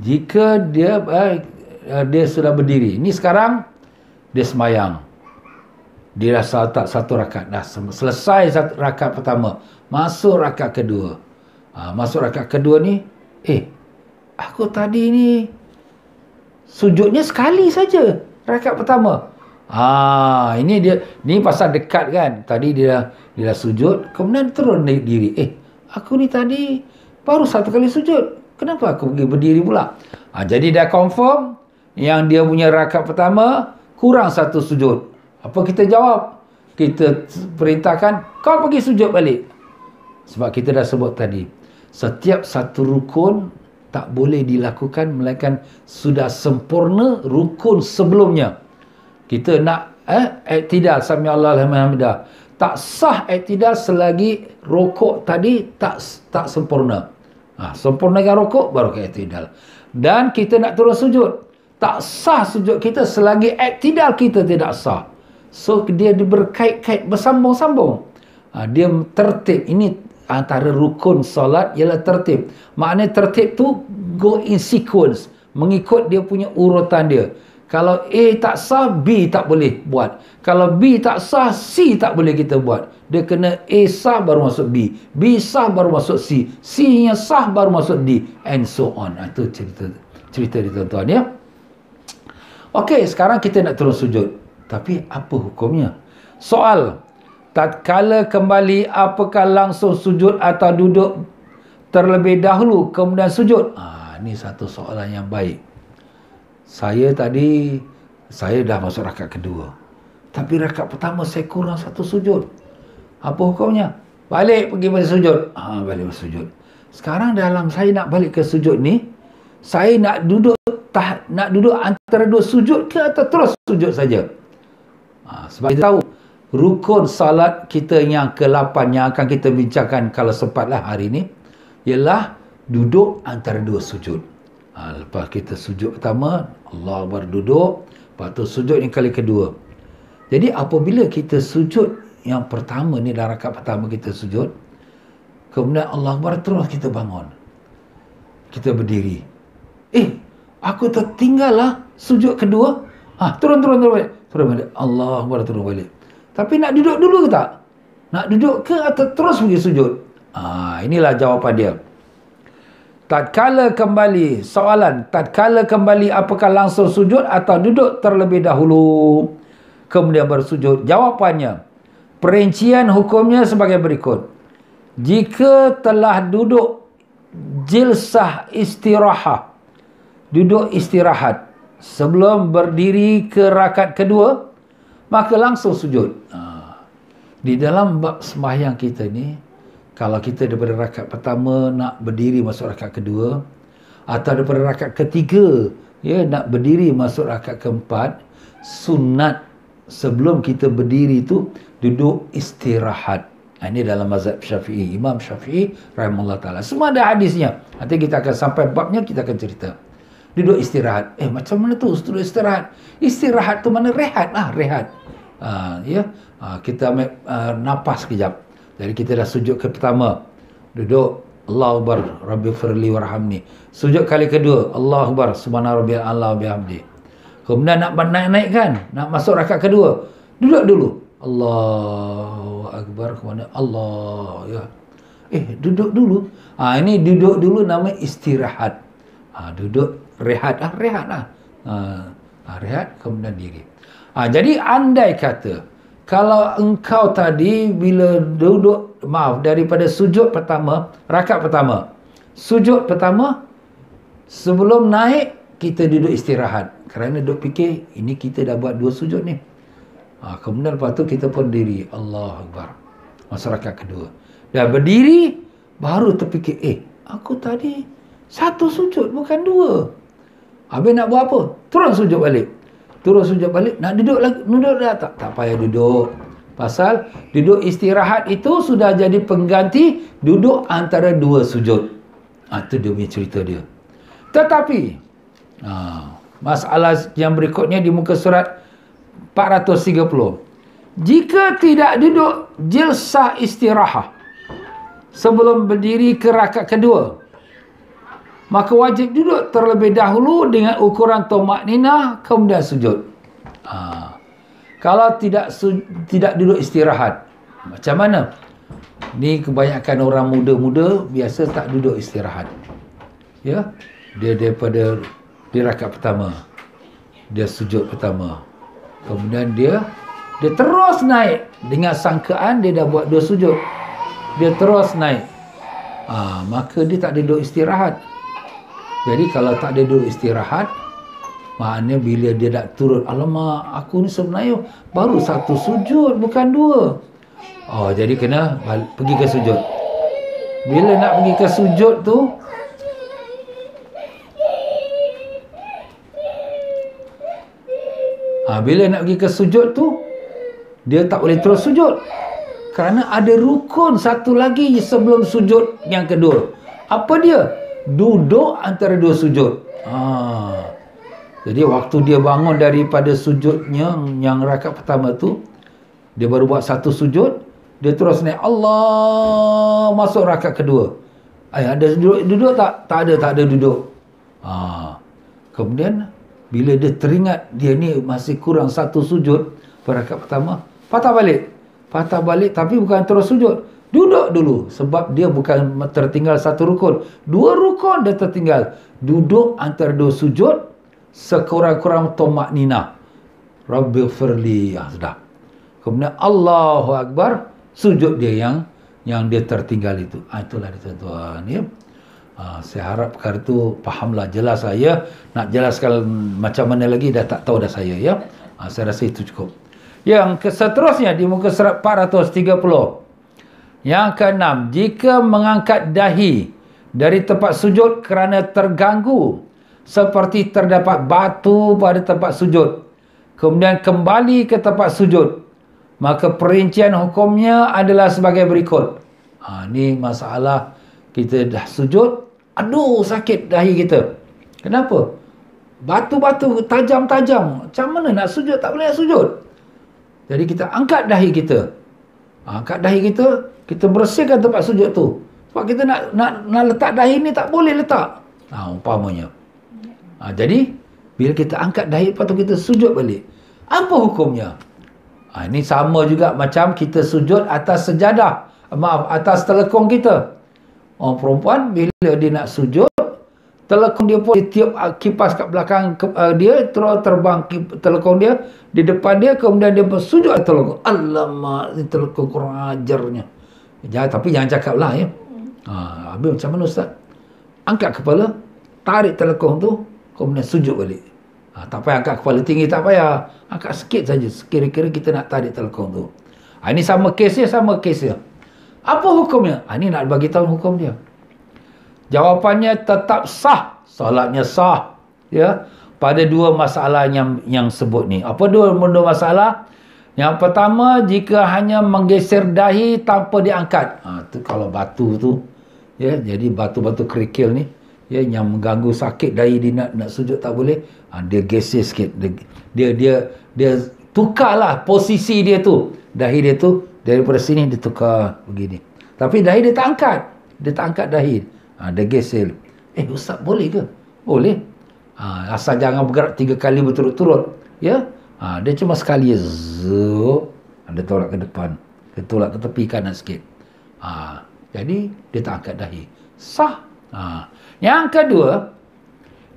Jika dia sudah berdiri, ini sekarang dia semayang, dia dah salat satu rakaat, dah selesai satu rakaat pertama, masuk rakaat kedua. Masuk rakaat kedua ni, aku tadi ni sujudnya sekali saja rakaat pertama. Ini dia, ni pasal dekat kan. Tadi dia dah sujud, kemudian terus naik diri. Aku ni tadi baru satu kali sujud, kenapa aku pergi berdiri pula? Jadi dah confirm yang dia punya rakaat pertama kurang satu sujud. Apa kita jawab? Kita perintahkan kau pergi sujud balik. Sebab kita dah sebut tadi, setiap satu rukun tak boleh dilakukan melainkan sudah sempurna rukun sebelumnya. Kita nak i'tidal, sami Allah liman hamidah, tak sah i'tidal selagi rukuk tadi tak sempurna. Sempurnakan rukuk baru ke i'tidal. Dan kita nak turun sujud, tak sah sujud kita selagi i'tidal kita tidak sah. So dia berkait-kait, bersambung-sambung. Dia tertib. Ini antara rukun solat ialah tertib. Maknanya tertib tu go in sequence, mengikut dia punya urutan dia. Kalau A tak sah, B tak boleh buat. Kalau B tak sah, C tak boleh kita buat. Dia kena A sah baru masuk B, B sah baru masuk C, C yang sah baru masuk D, and so on. Itu cerita dia tuan-tuan ya. Okey, sekarang kita nak turun sujud. Tapi apa hukumnya? Soal, tatkala kembali, apakah langsung sujud atau duduk terlebih dahulu kemudian sujud? Ini satu soalan yang baik. Saya dah masuk rakaat kedua, tapi rakaat pertama saya kurang satu sujud. Apa hukumnya? Balik pergi balik sujud. Balik sujud. Sekarang dalam saya nak balik ke sujud ni, saya nak duduk antara dua sujud ke atau terus sujud saja? Sebab kita tahu rukun salat kita yang ke-8 yang akan kita bincangkan kalau sempatlah hari ni ialah duduk antara dua sujud. Lepas kita sujud pertama, Allah Akbar, duduk, lepas tu sujud yang kali kedua. Jadi apabila kita sujud yang pertama ni, dalam rakaat pertama kita sujud, kemudian Allah Akbar, terus kita bangun, kita berdiri. Aku tertinggal lah sujud kedua. Turun balik. Allah Akbar, turun balik. Tapi nak duduk dulu ke tak? Nak duduk ke atau terus pergi sujud? Inilah jawapan dia. Tatkala kembali, soalan, tatkala kembali apakah langsung sujud atau duduk terlebih dahulu kemudian bersujud? Jawapannya, perincian hukumnya sebagai berikut. Jika telah duduk jilsah istirahat, duduk istirahat sebelum berdiri ke rakaat kedua, maka langsung sujud. Di dalam bab sembahyang kita ni, kalau kita daripada rakaat pertama nak berdiri masuk rakaat kedua, atau daripada rakaat ketiga nak berdiri masuk rakaat keempat, sunat sebelum kita berdiri itu duduk istirahat. Ini dalam mazhab Syafi'i, Imam Syafi'i rahimahullah ta'ala. Semua ada hadisnya. Nanti kita akan sampai babnya, kita akan cerita. Duduk istirahat. Macam mana tu duduk istirahat? Istirahat tu mana? Rehat. Rehat. Kita ambil napas sekejap. Jadi kita dah sujud ke pertama, duduk, Allahu Akbar, Rabbi firli warhamni. Sujud kali kedua, Allahu Akbar, subhana rabbiyal a'la wa bihamdi. Kemudian nak naik-naikkan, nak masuk rakaat kedua, duduk dulu, Allahu Akbar, kemudian Allah ya. Duduk dulu. Ini duduk dulu namanya istirahat. Duduk rehat, rehat kemudian diri. Jadi andai kata kalau engkau tadi bila duduk, daripada sujud pertama, rakaat pertama, sujud pertama, sebelum naik kita duduk istirahat. Kerana duduk fikir, ini kita dah buat dua sujud ni. Kemudian lepas tu kita pun diri, Allah Akbar, masuk rakaat kedua. Dah berdiri, baru terfikir, aku tadi Satu sujud, bukan dua. Habis nak buat apa? Turun sujud balik. Turun sujud balik, nak duduk lagi, duduk dah. Tak payah duduk. Pasal duduk istirahat itu sudah jadi pengganti duduk antara dua sujud. Itu dia punya cerita dia. Tetapi, masalah yang berikutnya di muka surat 430. Jika tidak duduk jilsah istirahat sebelum berdiri ke rakaat kedua, maka wajib duduk terlebih dahulu dengan ukuran tumakninah kemudian sujud. Kalau tidak duduk istirahat, macam mana? Ni kebanyakan orang muda-muda biasa tak duduk istirahat. Ya, dia daripada di rakaat pertama, dia sujud pertama, kemudian dia terus naik dengan sangkaan dia dah buat 2 sujud. Dia terus naik. Maka dia tak ada duduk istirahat. Jadi kalau tak ada duduk istirahat, maknanya bila dia nak turun, alamak, aku ni sebenarnya baru 1 sujud, bukan 2. Jadi kena pergi ke sujud. Bila nak pergi ke sujud tu, bila nak pergi ke sujud tu, dia tak boleh terus sujud. Kerana ada rukun satu lagi sebelum sujud yang kedua. Apa dia? Duduk antara 2 sujud. Jadi waktu dia bangun daripada sujudnya yang rakaat pertama tu, dia baru buat 1 sujud, dia terus naik Allah, masuk rakaat kedua. Ada duduk tak? Tak ada duduk. Kemudian bila dia teringat dia ni masih kurang 1 sujud pada rakaat pertama, patah balik tapi bukan terus sujud, duduk dulu, sebab dia bukan tertinggal 1 rukun, 2 rukun dia tertinggal. Duduk antara 2 sujud sekurang-kurang tumakninah, Rabbighfirli, sudah. Kemudian Allahu Akbar, sujud dia yang dia tertinggal itu. Itulah dia tuan-tuan, ya. Saya harap perkara itu fahamlah, jelas saya. Nak jelaskan macam mana lagi dah tak tahu dah saya, ya. Saya rasa itu cukup. Yang seterusnya di muka surat 430. Yang ke-6, jika mengangkat dahi dari tempat sujud kerana terganggu, seperti terdapat batu pada tempat sujud, kemudian kembali ke tempat sujud, maka perincian hukumnya adalah sebagai berikut. Ni masalah kita dah sujud, aduh sakit dahi kita. Kenapa? Batu-batu tajam-tajam. Macam mana nak sujud? Tak boleh nak sujud. Jadi kita angkat dahi kita. Angkat dahi kita, kita bersihkan tempat sujud tu. Sebab kita nak letak dahi ni tak boleh letak. Umpamanya. Jadi bila kita angkat dahi, lepas tu kita sujud balik. Apa hukumnya? Ini sama juga macam kita sujud atas sejadah. Atas telekong kita. Orang perempuan bila dia nak sujud, telekong dia pun dia tiup kipas kat belakang dia, terus terbang telekong dia di depan dia, kemudian dia bersujud atas telekong. Alamak, ni telekong kurang ajarnya. Tapi jangan cakap lah, ya. Habis macam mana Ustaz? Angkat kepala, tarik telekong tu, kemudian sujud balik. Tak payah angkat kepala tinggi, tak payah. Angkat sikit saja, sekira-kira kita nak tarik telekong tu. Ini sama kesnya. Apa hukumnya? Ini nak bagi tahu hukum dia. Jawapannya tetap sah. Solatnya sah. Ya. Pada 2 masalah yang sebut ni. Apa 2 masalah? Yang pertama, jika hanya menggeser dahi tanpa diangkat. Tu kalau batu tu. Ya, jadi batu-batu kerikil ni, ya, yang mengganggu sakit dahi dia nak sujud tak boleh. Dia geser sikit. Dia tukarlah posisi dia tu. Dahi dia tu daripada sini dia tukar begini. Tapi dahi dia tak angkat. Dia tak angkat dahi. Dia geser. Ustaz boleh ke? Boleh. Asal jangan bergerak 3 kali berturut-turut. Ya. Dia cuma sekali. Zup. Dia tolak ke depan. Dia tolak ke tepi kanan sikit. Jadi dia tak angkat dahi. Sah. Yang kedua,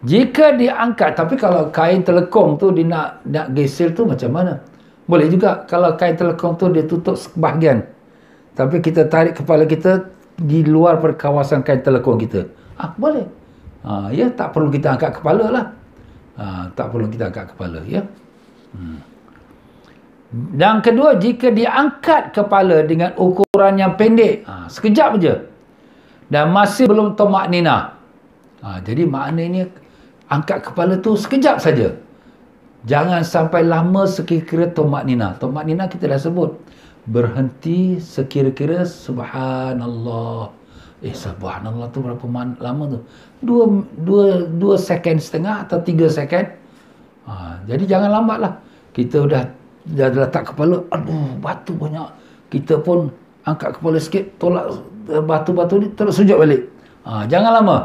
jika diangkat, tapi kalau kain telekong tu dia nak geser tu macam mana? Boleh juga kalau kain telekong tu dia tutup sebahagian, tapi kita tarik kepala kita di luar kawasan kain telekong kita. Boleh. Ya, tak perlu kita angkat kepala lah. Tak perlu kita angkat kepala, ya. Dan kedua, jika diangkat kepala dengan ukuran yang pendek, sekejap je, dan masih belum tumakninah, Jadi maknanya angkat kepala tu sekejap saja. Jangan sampai lama sekira-kira tumakninah. Tumakninah kita dah sebut. Berhenti sekira-kira subhanallah. Subhanallah tu berapa lama tu? 2 second setengah atau 3 second. Jadi jangan lambatlah. Kita dah letak kepala, aduh batu banyak. Kita pun angkat kepala sikit, tolak batu-batu ni, terus sujud balik. Jangan lama.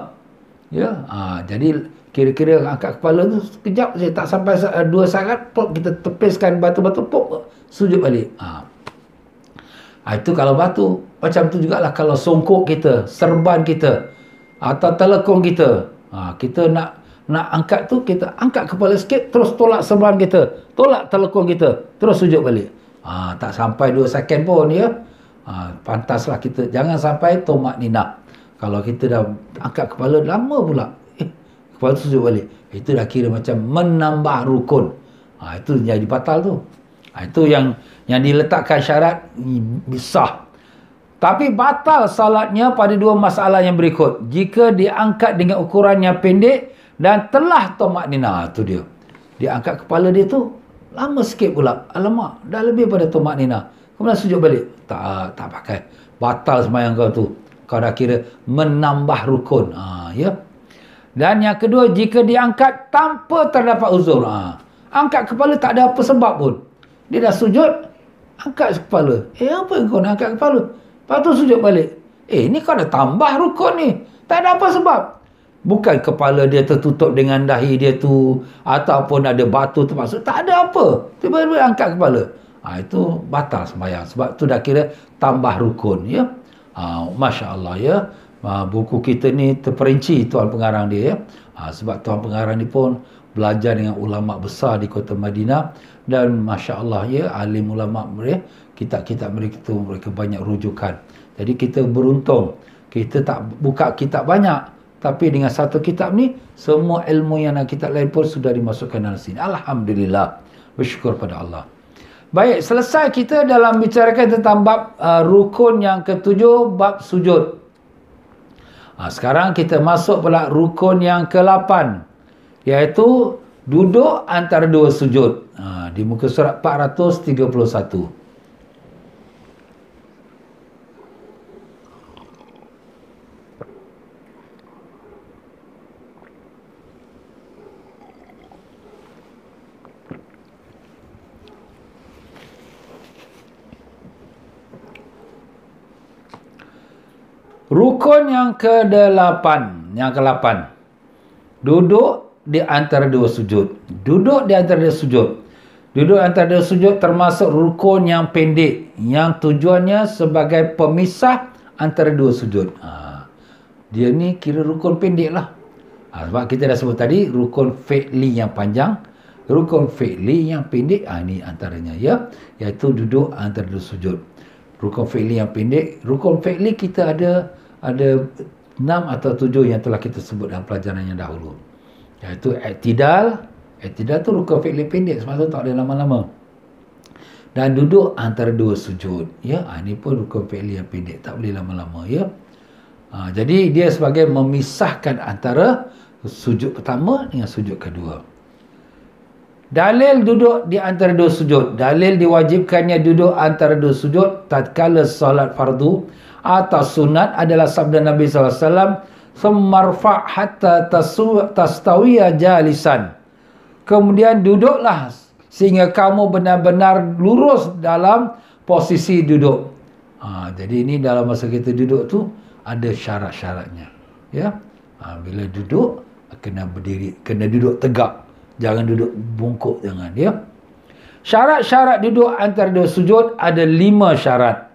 Ya, jadi kira-kira angkat kepala tu sekejap saja, tak sampai 2 saat, pop, kita tepiskan batu-batu, pop, sujud balik. Itu kalau batu. Macam tu jugalah kalau songkok kita, serban kita atau telekong kita. Kita nak angkat tu, kita angkat kepala sikit, terus tolak serban kita, tolak telekong kita, terus sujud balik. Tak sampai 2 second pun, ya. Pantaslah kita, jangan sampai tumakninah. Kalau kita dah angkat kepala lama pula, kepala tu sujud balik, itu dah kira macam menambah rukun. Itu jadi batal tu. Itu yang diletakkan syarat sah. Tapi batal salatnya pada 2 masalah yang berikut. Jika diangkat dengan ukuran yang pendek dan telah tumakninah. Itu dia. Dia angkat kepala dia tu lama sikit pula. Alamak, dah lebih pada tumakninah. Kemudian sujud balik. Tak pakai. Batal sembahyang kau tu. Kau dah kira menambah rukun. Ya. Dan yang kedua, jika diangkat tanpa terdapat uzur. Angkat kepala tak ada apa sebab pun. Dia dah sujud, angkat kepala. Apa yang kau nak angkat kepala? Lepas tu sujud balik. Ni kau dah tambah rukun ni. Tak ada apa sebab. Bukan kepala dia tertutup dengan dahi dia tu, ataupun ada batu termasuk. Tak ada apa. Tiba-tiba angkat kepala. Itu batal sembahyang. Sebab tu dah kira tambah rukun. Ya. Masya Allah, ya. Buku kita ni terperinci Tuan Pengarang dia, ya. Sebab Tuan Pengarang ni pun belajar dengan ulama besar di kota Madinah. Dan Masya Allah, ya, alim ulama mereka, kitab-kitab mereka banyak rujukan. Jadi kita beruntung. Kita tak buka kitab banyak, tapi dengan satu kitab ni, semua ilmu yang dalam kitab lain pun sudah dimasukkan dalam sini. Alhamdulillah. Bersyukur pada Allah. Baik, selesai kita dalam bicarakan tentang bab rukun yang ke-7, bab sujud. Sekarang kita masuk pula rukun yang ke-8, iaitu duduk antara 2 sujud. Di muka surat 431. Rukun yang ke-8, duduk di antara 2 sujud. Duduk di antara 2 sujud. Duduk antara 2 sujud termasuk rukun yang pendek, yang tujuannya sebagai pemisah antara 2 sujud. Dia ni kira rukun pendek lah. Sebab kita dah sebut tadi, rukun fi'li yang panjang, rukun fi'li yang pendek, ni antaranya, ya, iaitu duduk antara 2 sujud. Rukun fi'li yang pendek, rukun fi'li kita ada 6 atau 7 yang telah kita sebut dalam pelajaran yang dahulu. Iaitu i'tidal. I'tidal tu rukun fi'li pendek, sebab tu tak ada lama-lama. Dan duduk antara 2 sujud. Ya, ini pun rukun fi'li yang pendek, tak boleh lama-lama, ya. Jadi dia sebagai memisahkan antara sujud pertama dengan sujud kedua. Dalil duduk di antara 2 sujud. Dalil diwajibkannya duduk antara 2 sujud tatkala solat fardu atau sunat adalah sabda Nabi SAW, "Summarfa' hatta tastawiya jalisan." Kemudian duduklah sehingga kamu benar-benar lurus dalam posisi duduk. Jadi ini dalam masa kita duduk tu ada syarat-syaratnya. Ya. Bila duduk kena berdiri, kena duduk tegak. Jangan duduk bungkuk, jangan, ya. Syarat-syarat duduk antara 2 sujud ada 5 syarat.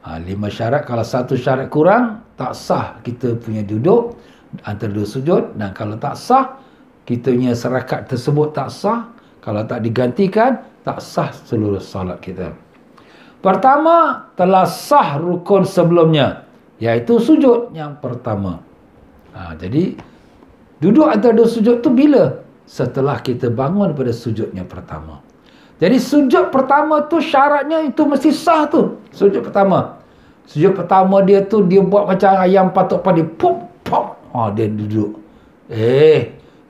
5 syarat. Kalau 1 syarat kurang, tak sah kita punya duduk antara 2 sujud. Dan kalau tak sah, kita punya serakat tersebut tak sah. Kalau tak digantikan, tak sah seluruh salat kita. Pertama, telah sah rukun sebelumnya, iaitu sujud yang pertama. Jadi duduk antara 2 sujud tu bila? Setelah kita bangun pada sujud yang pertama. Jadi sujud pertama tu syaratnya itu mesti sah tu. Sujud pertama. Sujud pertama dia tu dia buat macam ayam patuk padi. Pop, pop. Dia duduk.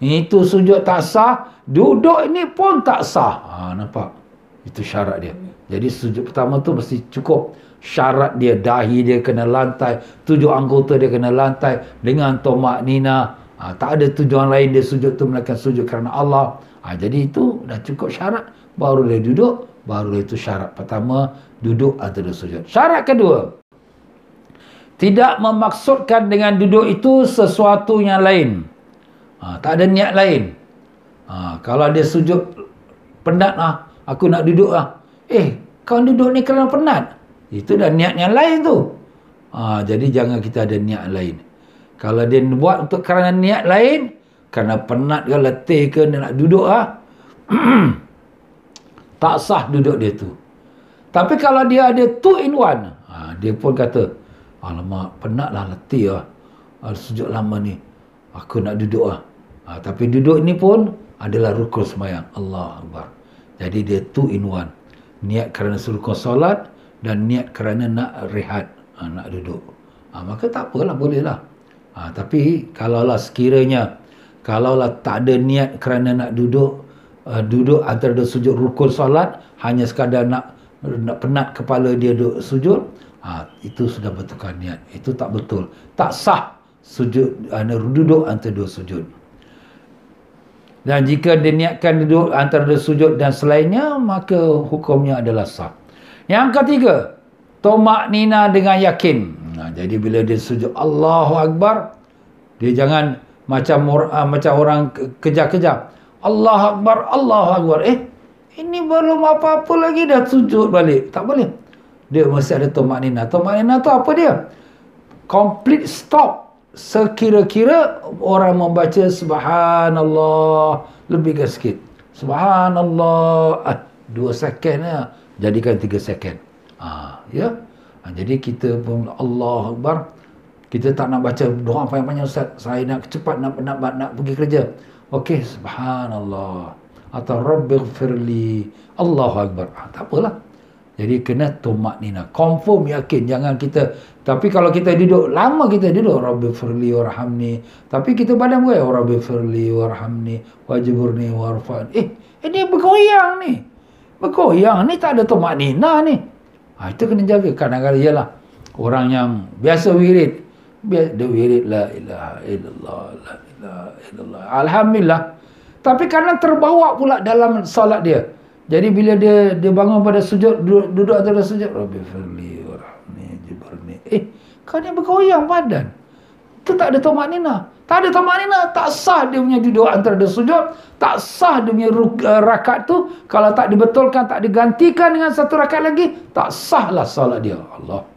Itu sujud tak sah, duduk ini pun tak sah. Nampak? Itu syarat dia. Jadi sujud pertama tu mesti cukup syarat dia, dahi dia kena lantai, 7 anggota dia kena lantai dengan tomak nina. Tak ada tujuan lain dia sujud tu melainkan sujud kerana Allah. Jadi itu dah cukup syarat, baru dia duduk, baru itu syarat pertama, duduk atau dia sujud. Syarat kedua, tidak memaksudkan dengan duduk itu sesuatu yang lain. Tak ada niat lain. Kalau dia sujud penat aku nak duduk kau duduk ni kerana penat. Itu dah niat yang lain tu. Jadi jangan kita ada niat lain. Kalau dia buat untuk kerana niat lain, kerana penat ke letih ke dia nak duduk tak sah duduk dia tu. Tapi kalau dia ada 2 in 1, dia pun kata, alamak penatlah, letih sujud lama ni, aku nak duduk tapi duduk ni pun adalah rukun sembahyang. Allah Akbar. Jadi dia 2 in 1. Niat kerana rukun solat dan niat kerana nak rehat, nak duduk. Maka tak apalah, bolehlah. Tapi kalaulah sekiranya tak ada niat kerana nak duduk antara dua sujud rukun solat, hanya sekadar nak penat kepala dia duduk sujud, itu sudah betulkan niat. Itu tak betul. Tak sah sujud duduk antara dua sujud. Dan jika diniatkan duduk antara dua sujud dan selainnya, maka hukumnya adalah sah. Yang ketiga, tomak nina dengan yakin. Jadi bila dia sujud Allahu Akbar, dia jangan macam orang kejar-kejar. Allahu Akbar, Allahu Akbar. Ini belum apa-apa lagi dah sujud balik. Tak boleh. Dia mesti ada tomak nina. Tomak nina tu apa dia? Complete stop. Sekira-kira orang membaca subhanallah, lebihkan sikit. Subhanallah, 2 second jadikan 3 second. Ya. Jadi kita pun Allah Akbar, kita tak nak baca doa panjang-panjang, Ustaz, saya nak cepat nak pergi kerja. Okey, subhanallah atau rabbighfirli, Allahu Akbar. Tak apalah. Jadi kena tomak nina, confirm, yakin. Jangan kita, tapi kalau kita duduk lama, kita duduk rabbighfirli warhamni, tapi kita badan buat rabbighfirli warhamni wajburni warfa'an. Ini bergoyang ni. Bergoyang ni, tak ada tomak nina ni. Itu kena jaga. Kadang-kadang ialah orang yang biasa wirid, dia wirid la ilaha illallah, la ilaha illallah, alhamdulillah, tapi kadang terbawa pula dalam solat dia. Jadi bila dia bangun pada sujud, duduk atas sujud, rabbighfirli warhamni wajburni, kau ni bergoyang badan. Itu tak ada tomak nina. Tak ada tomak nina, tak sah dia punya duduk antara dua sujud, tak sah dia punya rakaat tu. Kalau tak dibetulkan, tak digantikan dengan satu rakaat lagi, tak sahlah solat dia. Allah.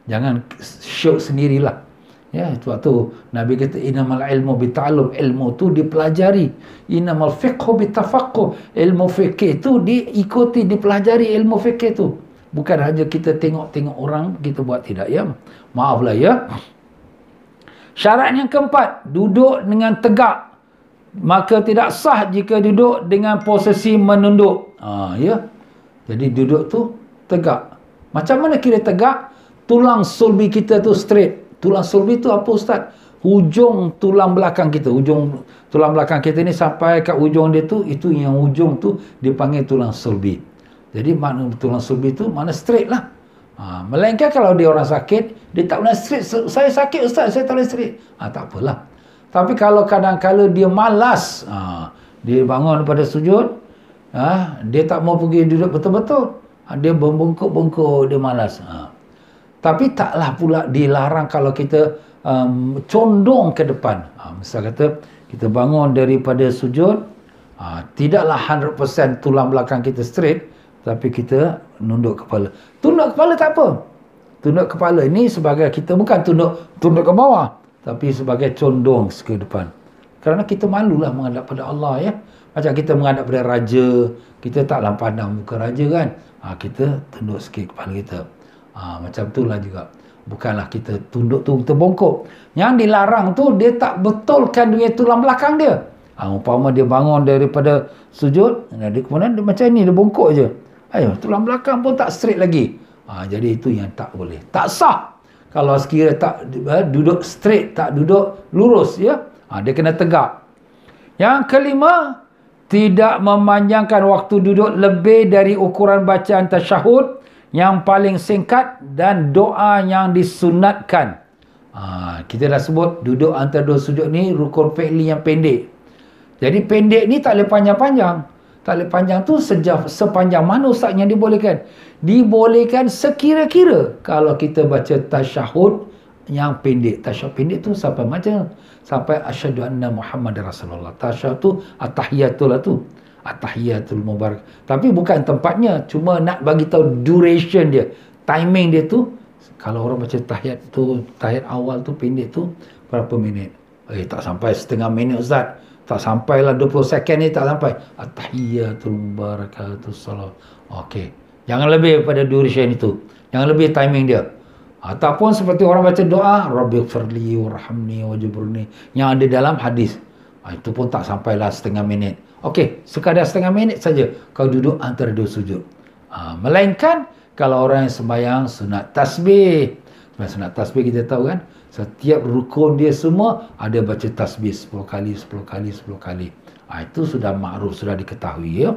Jangan syuk sendirilah. Ya, itu waktu Nabi kata innamal ilmu bita'allum, ilmu tu dipelajari. Innamal fiqhu bitafaqquh, ilmu fikih tu diikuti, dipelajari ilmu fikih tu. Bukan hanya kita tengok-tengok orang kita buat, tidak ya. Maaflah ya. Syarat yang keempat, duduk dengan tegak. Maka tidak sah jika duduk dengan posisi menunduk. Ya. Jadi duduk tu tegak. Macam mana kira tegak? Tulang sulbi kita tu straight. Tulang sulbi tu apa Ustaz? Hujung tulang belakang kita. Hujung tulang belakang kita ni sampai kat hujung dia tu, itu yang hujung tu dipanggil tulang sulbi. Jadi makna tulang sulbi tu mana straight lah. Melainkan kalau dia orang sakit, dia tak boleh straight. Saya sakit Ustaz, saya tak boleh straight. Tak apalah. Tapi kalau kadang-kadang dia malas, dia bangun daripada sujud, dia tak mau pergi duduk betul-betul, dia membungkuk-bungkuk, dia malas. Tapi taklah pula dilarang kalau kita condong ke depan. Misal kata kita bangun daripada sujud, tidaklah 100% tulang belakang kita straight, tapi kita nunduk kepala. Tunduk kepala tak apa. Tunduk kepala ini sebagai kita bukan tunduk ke bawah, tapi sebagai condong ke depan. Kerana kita malulah menghadap pada Allah ya. Macam kita menghadap pada raja, kita taklah pandang muka raja kan. Kita tunduk sikit kepala kita. Macam itulah juga. Bukanlah kita tunduk tu kita bongkok. Yang dilarang tu dia tak betulkan dengan tulang belakang dia. Umpama dia bangun daripada sujud, dia kemudian dia macam ni, dia bongkok je. Tulang belakang pun tak straight lagi. Jadi itu yang tak boleh. Tak sah. Kalau sekiranya tak duduk straight, tak duduk lurus ya. Dia kena tegak. Yang kelima, tidak memanjangkan waktu duduk lebih dari ukuran bacaan tasyahud yang paling singkat dan doa yang disunatkan. Kita dah sebut duduk antara dua sujud ni rukun fi'li yang pendek. Jadi pendek ni tak boleh panjang-panjang. Tak boleh panjang tu sepanjang mana ustaz yang dibolehkan? Dibolehkan sekira-kira kalau kita baca tasyahud yang pendek. Tasyahud pendek tu sampai macam sampai asyhadu anna Muhammadar Rasulullah. Tasyahud tu at-tahiyatul lah tu. At-tahiyatul mubarak. Tapi bukan tempatnya, cuma nak bagi tahu duration dia, timing dia tu. Kalau orang baca tahiyat tu, tahiyat awal tu pendek tu berapa minit? Tak sampai setengah minit ustaz. Tak sampailah 20 second ni, tak sampai. At-tahiyatul mubarakatus salam. Okey. Jangan lebih pada duration itu. Jangan lebih timing dia. Ataupun seperti orang baca doa, Rabbighfirli warhamni wajburni, yang ada dalam hadis. Itu pun tak sampailah setengah minit. Okey, sekadar setengah minit saja kau duduk antara dua sujud. Melainkan kalau orang yang sembahyang sunat tasbih. Sunat tasbih kita tahu kan, setiap rukun dia semua ada baca tasbih 10 kali, 10 kali, 10 kali. Itu sudah makruf, sudah diketahui ya.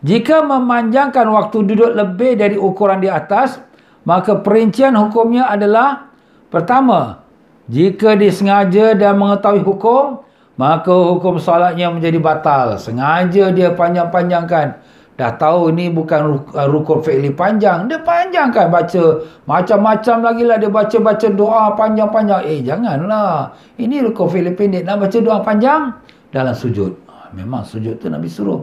Jika memanjangkan waktu duduk lebih dari ukuran di atas, maka perincian hukumnya adalah: pertama, jika disengaja dan mengetahui hukum, maka hukum solatnya menjadi batal. Sengaja dia panjang-panjangkan. Dah tahu ni bukan rukun fi'li panjang, dia panjangkan baca. Macam-macam lagi lah dia baca-baca doa panjang-panjang. Janganlah. Ini rukun fi'li pendek. Nak baca doa panjang dalam sujud. Memang sujud tu Nabi suruh.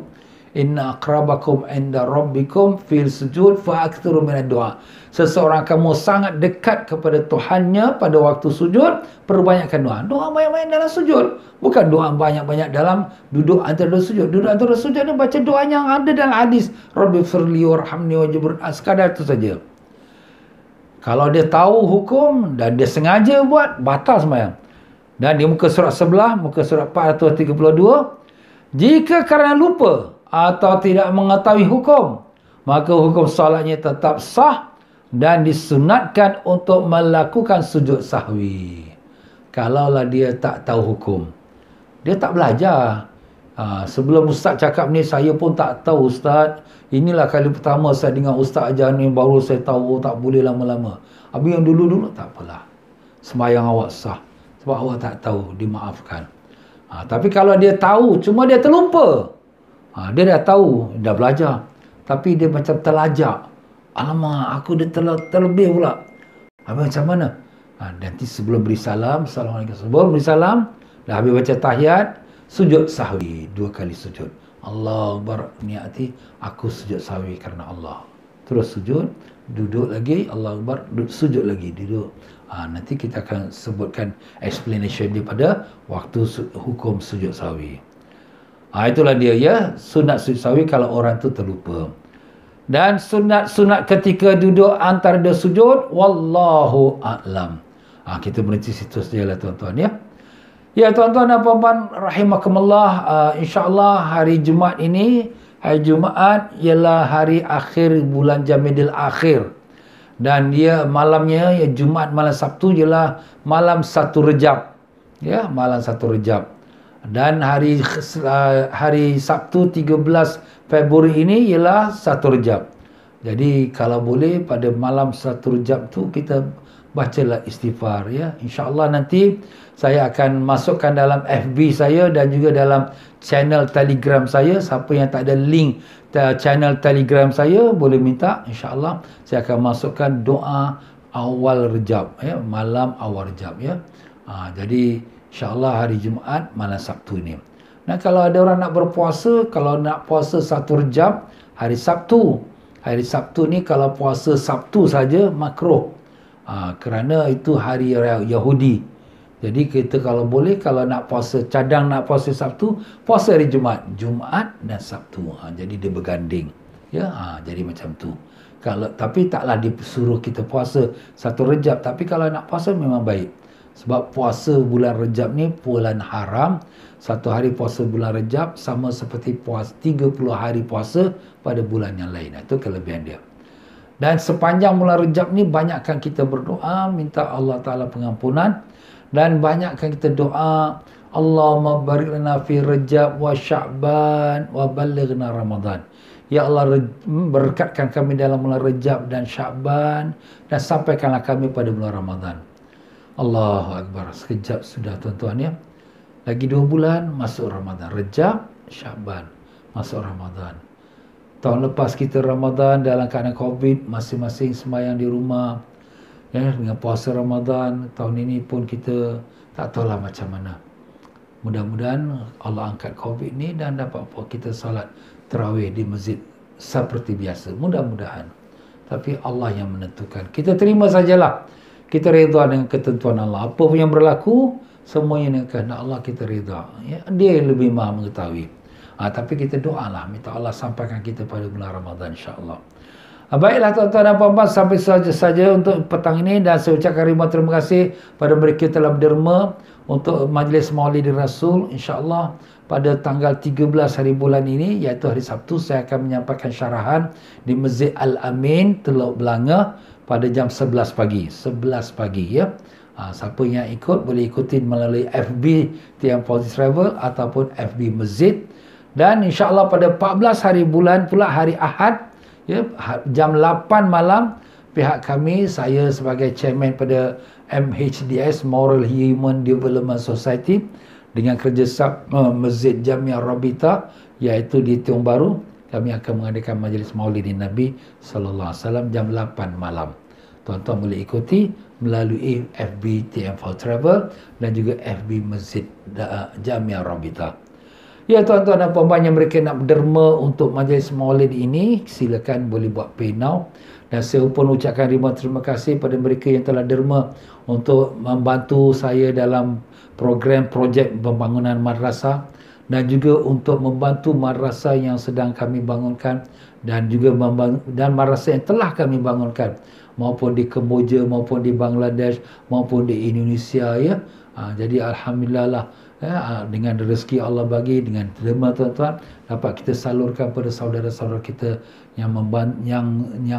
Inna akrabakum inda rabbikum fil sujud fa'aktsiru minad doa. Seseorang kamu sangat dekat kepada Tuhannya pada waktu sujud, perbanyakkan doa. Doa banyak-banyak dalam sujud. Bukan doa banyak-banyak dalam duduk antara dua sujud. Duduk antara dua sujud ni baca doa yang ada dalam hadis. Rabbighfirli warhamni wajburni. Sekadar itu saja. Kalau dia tahu hukum dan dia sengaja buat, batal sembahyang. Dan di muka surat sebelah, muka surat 432, jika kerana lupa atau tidak mengetahui hukum, maka hukum solatnya tetap sah dan disunatkan untuk melakukan sujud sahwi. Kalaulah dia tak tahu hukum, dia tak belajar. Sebelum ustaz cakap ni, saya pun tak tahu ustaz. Inilah kali pertama saya dengar ustaz ajar ni, baru saya tahu tak boleh lama-lama. Habis yang dulu-dulu tak apalah, sembahyang awak sah. Sebab awak tak tahu, dimaafkan. Tapi kalau dia tahu, cuma dia terlupa, dia dah tahu, dah belajar, tapi dia macam terlajak. Alamak, aku dah terlebih pula. Habis macam mana? Nanti sebelum beri salam, Assalamualaikum. Sebelum beri salam, dah habis baca tahiyat, sujud sahwi, 2 kali sujud. Allahu Akbar, niati aku sujud sahwi kerana Allah. Terus sujud, duduk lagi, Allahu Akbar, sujud lagi, duduk. Nanti kita akan sebutkan explanation dia pada waktu hukum sujud sahwi. Itulah dia ya, sunat sujud sahwi kalau orang tu terlupa. Dan sunat-sunat ketika duduk antara dua sujud, wallahu a'lam. Kita berhenti situ sajalah tuan-tuan ya. Ya tuan-tuan dan puan-puan rahimakumullah, insya-Allah hari Jumaat ini, hari Jumaat ialah hari akhir bulan Jamadil Akhir. Dan dia malamnya, ya Jumaat malam Sabtu ialah malam 1 Rejab. Ya, malam 1 Rejab. Dan hari Sabtu 13 Februari ini ialah 1 Rejab. Jadi kalau boleh pada malam 1 Rejab tu kita bacalah istighfar ya. InsyaAllah nanti saya akan masukkan dalam FB saya dan juga dalam channel Telegram saya. Siapa yang tak ada link channel Telegram saya boleh minta. InsyaAllah saya akan masukkan doa awal Rejab ya, malam awal Rejab ya. Jadi InsyaAllah hari Jumaat malam Sabtu ni. Nah kalau ada orang nak berpuasa, kalau nak puasa 1 Rejab, hari Sabtu. Hari Sabtu ni kalau puasa Sabtu saja makruh. Kerana itu hari Yahudi. Jadi kita kalau boleh, kalau nak puasa, cadang nak puasa Sabtu, puasa hari Jumaat. Jumaat dan Sabtu. Jadi dia berganding. Ya, jadi macam tu. Tapi taklah disuruh kita puasa 1 Rejab. Tapi kalau nak puasa memang baik. Sebab puasa bulan Rejab ni bulan haram. 1 hari puasa bulan Rejab sama seperti 30 hari puasa pada bulan yang lain. Itu kelebihan dia. Dan sepanjang bulan Rejab ni banyakkan kita berdoa, minta Allah Ta'ala pengampunan. Dan banyakkan kita doa, Allahumma barik lana fi Rajab wa Sya'ban wa ballighna Ramadan. Ya Allah, berkatkan kami dalam bulan Rajab dan Sya'ban, dan sampaikanlah kami pada bulan Ramadan. Allahu Akbar. Sekejap sudah tuan-tuan ya. Lagi 2 bulan masuk Ramadan. Rajab, Sya'ban, masuk Ramadan. Tahun lepas kita Ramadan dalam keadaan Covid, masing-masing sembahyang di rumah ya, dengan puasa Ramadan. Tahun ini pun kita tak tahulah macam mana. Mudah-mudahan Allah angkat Covid ni dan dapat kita salat tarawih di masjid seperti biasa. Mudah-mudahan. Tapi Allah yang menentukan. Kita terima sajalah. Kita redha dengan ketentuan Allah. Apa pun yang berlaku, semuanya dengan kehendak Allah kita redha. Ya, Dia yang lebih maha mengetahui. Tapi kita doalah, minta Allah sampaikan kita pada bulan Ramadan insya-Allah. Baiklah tuan-tuan dan puan-puan, sampai saja untuk petang ini, dan saya ucapkan ribuan terima kasih pada mereka yang telah berderma untuk majlis Maulid Rasul. InsyaAllah pada tanggal 13 hari bulan ini, iaitu hari Sabtu, saya akan menyampaikan syarahan di Masjid Al-Amin, Teluk Belanga pada jam 11 pagi. 11 pagi ya. Siapa yang ikut boleh ikuti melalui FB TM Fauzi Travel ataupun FB Masjid. Dan insya-Allah pada 14 hari bulan pula, hari Ahad ya, jam 8 malam, pihak kami, saya sebagai chairman pada MHDS, Moral Human Development Society, dengan kerjasama Masjid Jamiah Rabita iaitu di Tiong Bahru, kami akan mengadakan majlis Maulidin Nabi sallallahu alaihi wasallam jam 8 malam. Tuan-tuan boleh ikuti melalui FB TM Fauzi Travel dan juga FB Masjid Jamiah Rabita. Ya tuan-tuan dan puan-puan yang mereka nak berderma untuk majlis Maulid ini, silakan boleh buat pay now. Dan saya pun ucapkan ribuan terima kasih pada mereka yang telah derma untuk membantu saya dalam program projek pembangunan madrasah, dan juga untuk membantu madrasah yang sedang kami bangunkan, dan juga dan madrasah yang telah kami bangunkan, maupun di Kemboja, maupun di Bangladesh, maupun di Indonesia ya. Jadi alhamdulillah lah. Dengan rezeki Allah bagi, dengan derma tuan-tuan, dapat kita salurkan pada saudara-saudara kita yang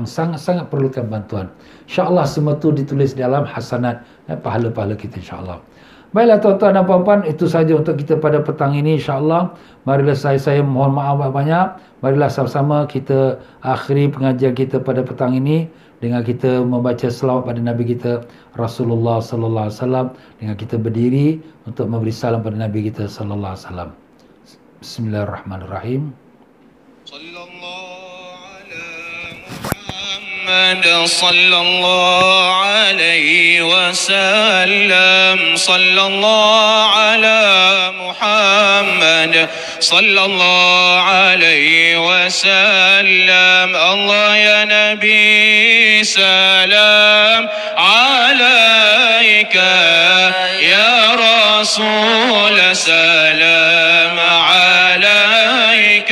sangat-sangat perlukan bantuan. InsyaAllah semua itu ditulis dalam hasanat pahala-pahala kita insyaAllah. Baiklah tuan-tuan dan puan-puan, itu saja untuk kita pada petang ini insyaAllah. Marilah saya mohon maaf banyak. Marilah sama-sama kita akhiri pengajian kita pada petang ini dengan kita membaca selawat pada Nabi kita Rasulullah sallallahu alaihi wasallam, dengan kita berdiri untuk memberi salam pada Nabi kita sallallahu alaihi wasallam. Bismillahirrahmanirrahim. صلى الله عليه وسلم صلى الله على محمد صلى الله عليه وسلم الله يا نبي سلام عليك يا رسول سلام عليك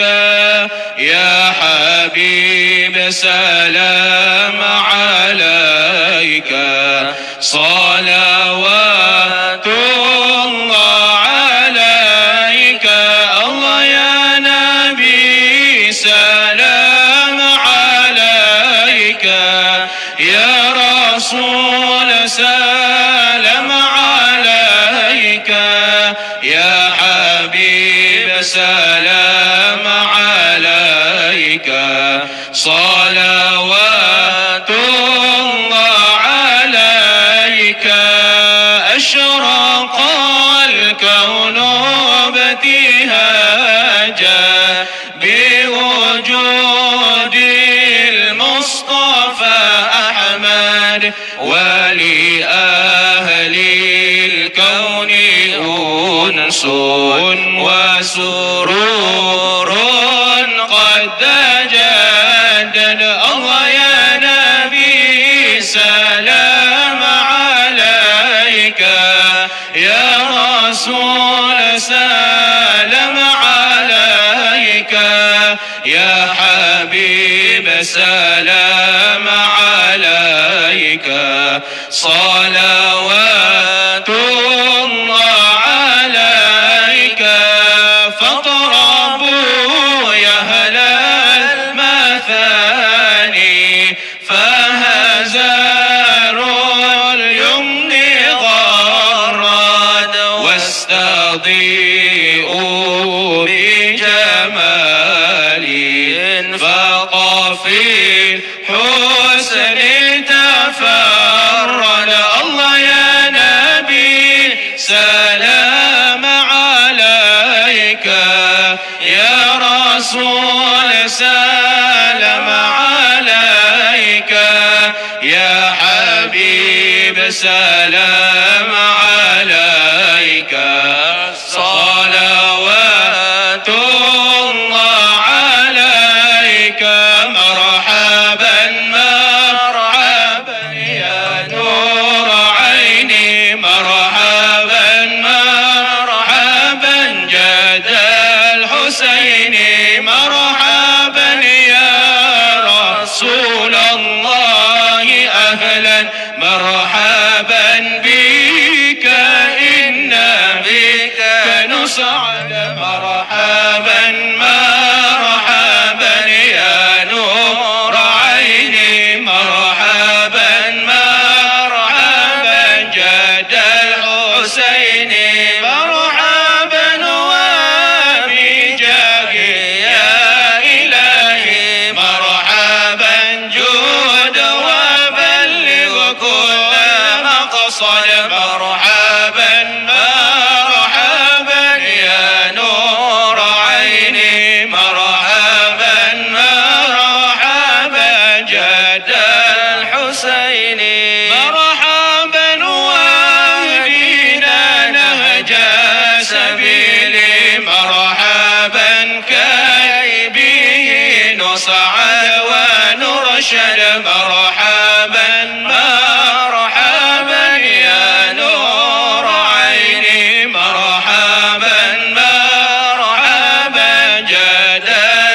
يا حبيب سلام عليك صلوات الله عليك الله يا نبي سلام عليك يا رسول سلام عليك يا حبيب سلام عليك صلوات الله عليك أشرق الكون ابتهاجا بوجود المصطفى أحمد ولأهل الكون أنس وسرور قد تجدد الله يا نبي سلام عليك يا رسول سلام عليك يا حبيب سلام عليك صلوات الله عليك فاقربوا يا أهل المثاني فهزار اليمن غرا وفي الحسن تفرد. الله يا نبي سلام عليك، يا رسول سلام عليك، يا حبيب سلام عليك. صلوات الله عليك. مرحبا مرحبا يا نور عيني، مرحبا مرحبا جد الحسين، مرحبا يا رسول الله أهلا مرحبا بك، إن بك نسعد. مرحبا مرحبا يا نور عيني، مرحبا مرحبا جد الحسين، مرحبا وبجاه يا إلهي، مرحبا جود وبلغ كل مقصد. مرحبا مرحبا يا نور عيني، مرحبا مرحبا جد الحسين، مرحبا واهدنا نهج سبيلي، مرحبا كي به نصعد ونرشد. مرحبا مرحبا يا نور عيني، مرحبا مرحبا جد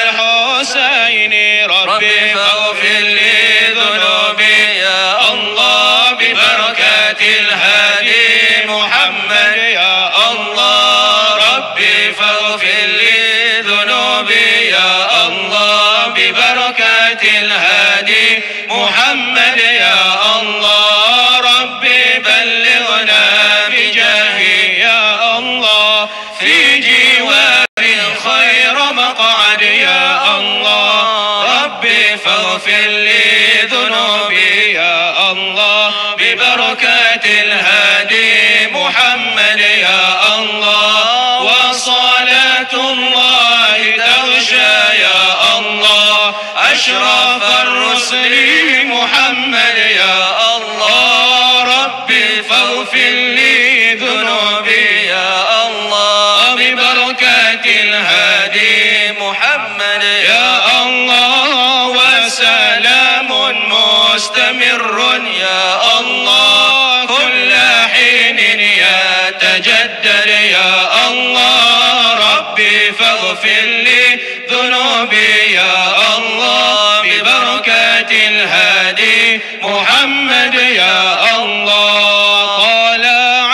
الحسين. ربي فاغفر لي ذنوبي يا الله ببركة الهادي محمد يا الله. ربي فاغفر لي ذنوبي يا الله ببركة الهادي محمد يا الله. ربي بلغنا بجاهه يا الله في جوار خير مقعد يا الله. ربي فاغفر لي ذنوبي يا الله ببركة الهادي محمد يا الله. وصلاة الله تغشى يا الله أشرف الرسل محمد يا الله. ربي فاغفر لي ذنوبي يا الله ببركة الهادي محمد يا الله. وسلام مستمر يا الله كل حين يتجدد يا الله. ربي فاغفر لي ذنوبي يا الله ببركة الهادي محمد يا الله. طلع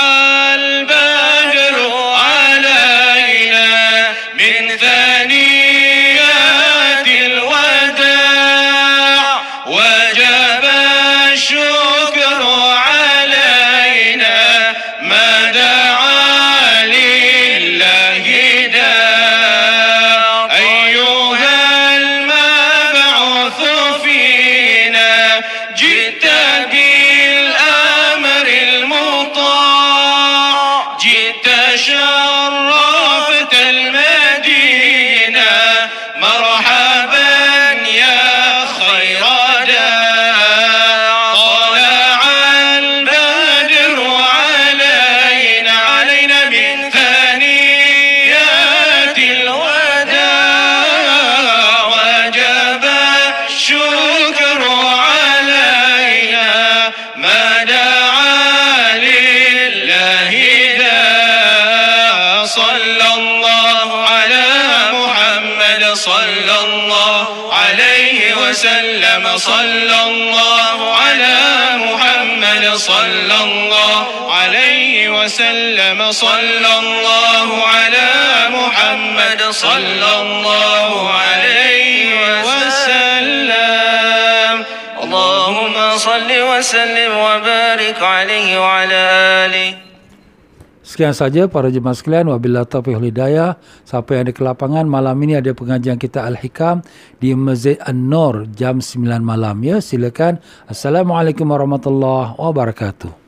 البدر علينا من ثنيات الوداع، وجب الشكر علينا ما دعا لله داع. أيها المبعوث فينا جئت بالأمر المطاع، جئت شرفت المدينة، مرحبا يا خير داع. طلع البدر علينا من ثنيات الوداع، وجب الشكر علينا ما دعا لله داع. صلى الله على محمد صلى الله عليه وسلم، صلى الله على محمد صلى الله عليه وسلم، صلى الله على محمد صلى الله عليه وسلم. اللهم صل وسلم وبارك عليه وعلى آله. Sekian saja para jemaah sekalian, wabillahi taufiq wal hidayah. Siapa yang ada ke lapangan, malam ini ada pengajian kita Al-Hikam di Masjid An-Nur jam 9 malam ya. Silakan. Assalamualaikum warahmatullahi wabarakatuh.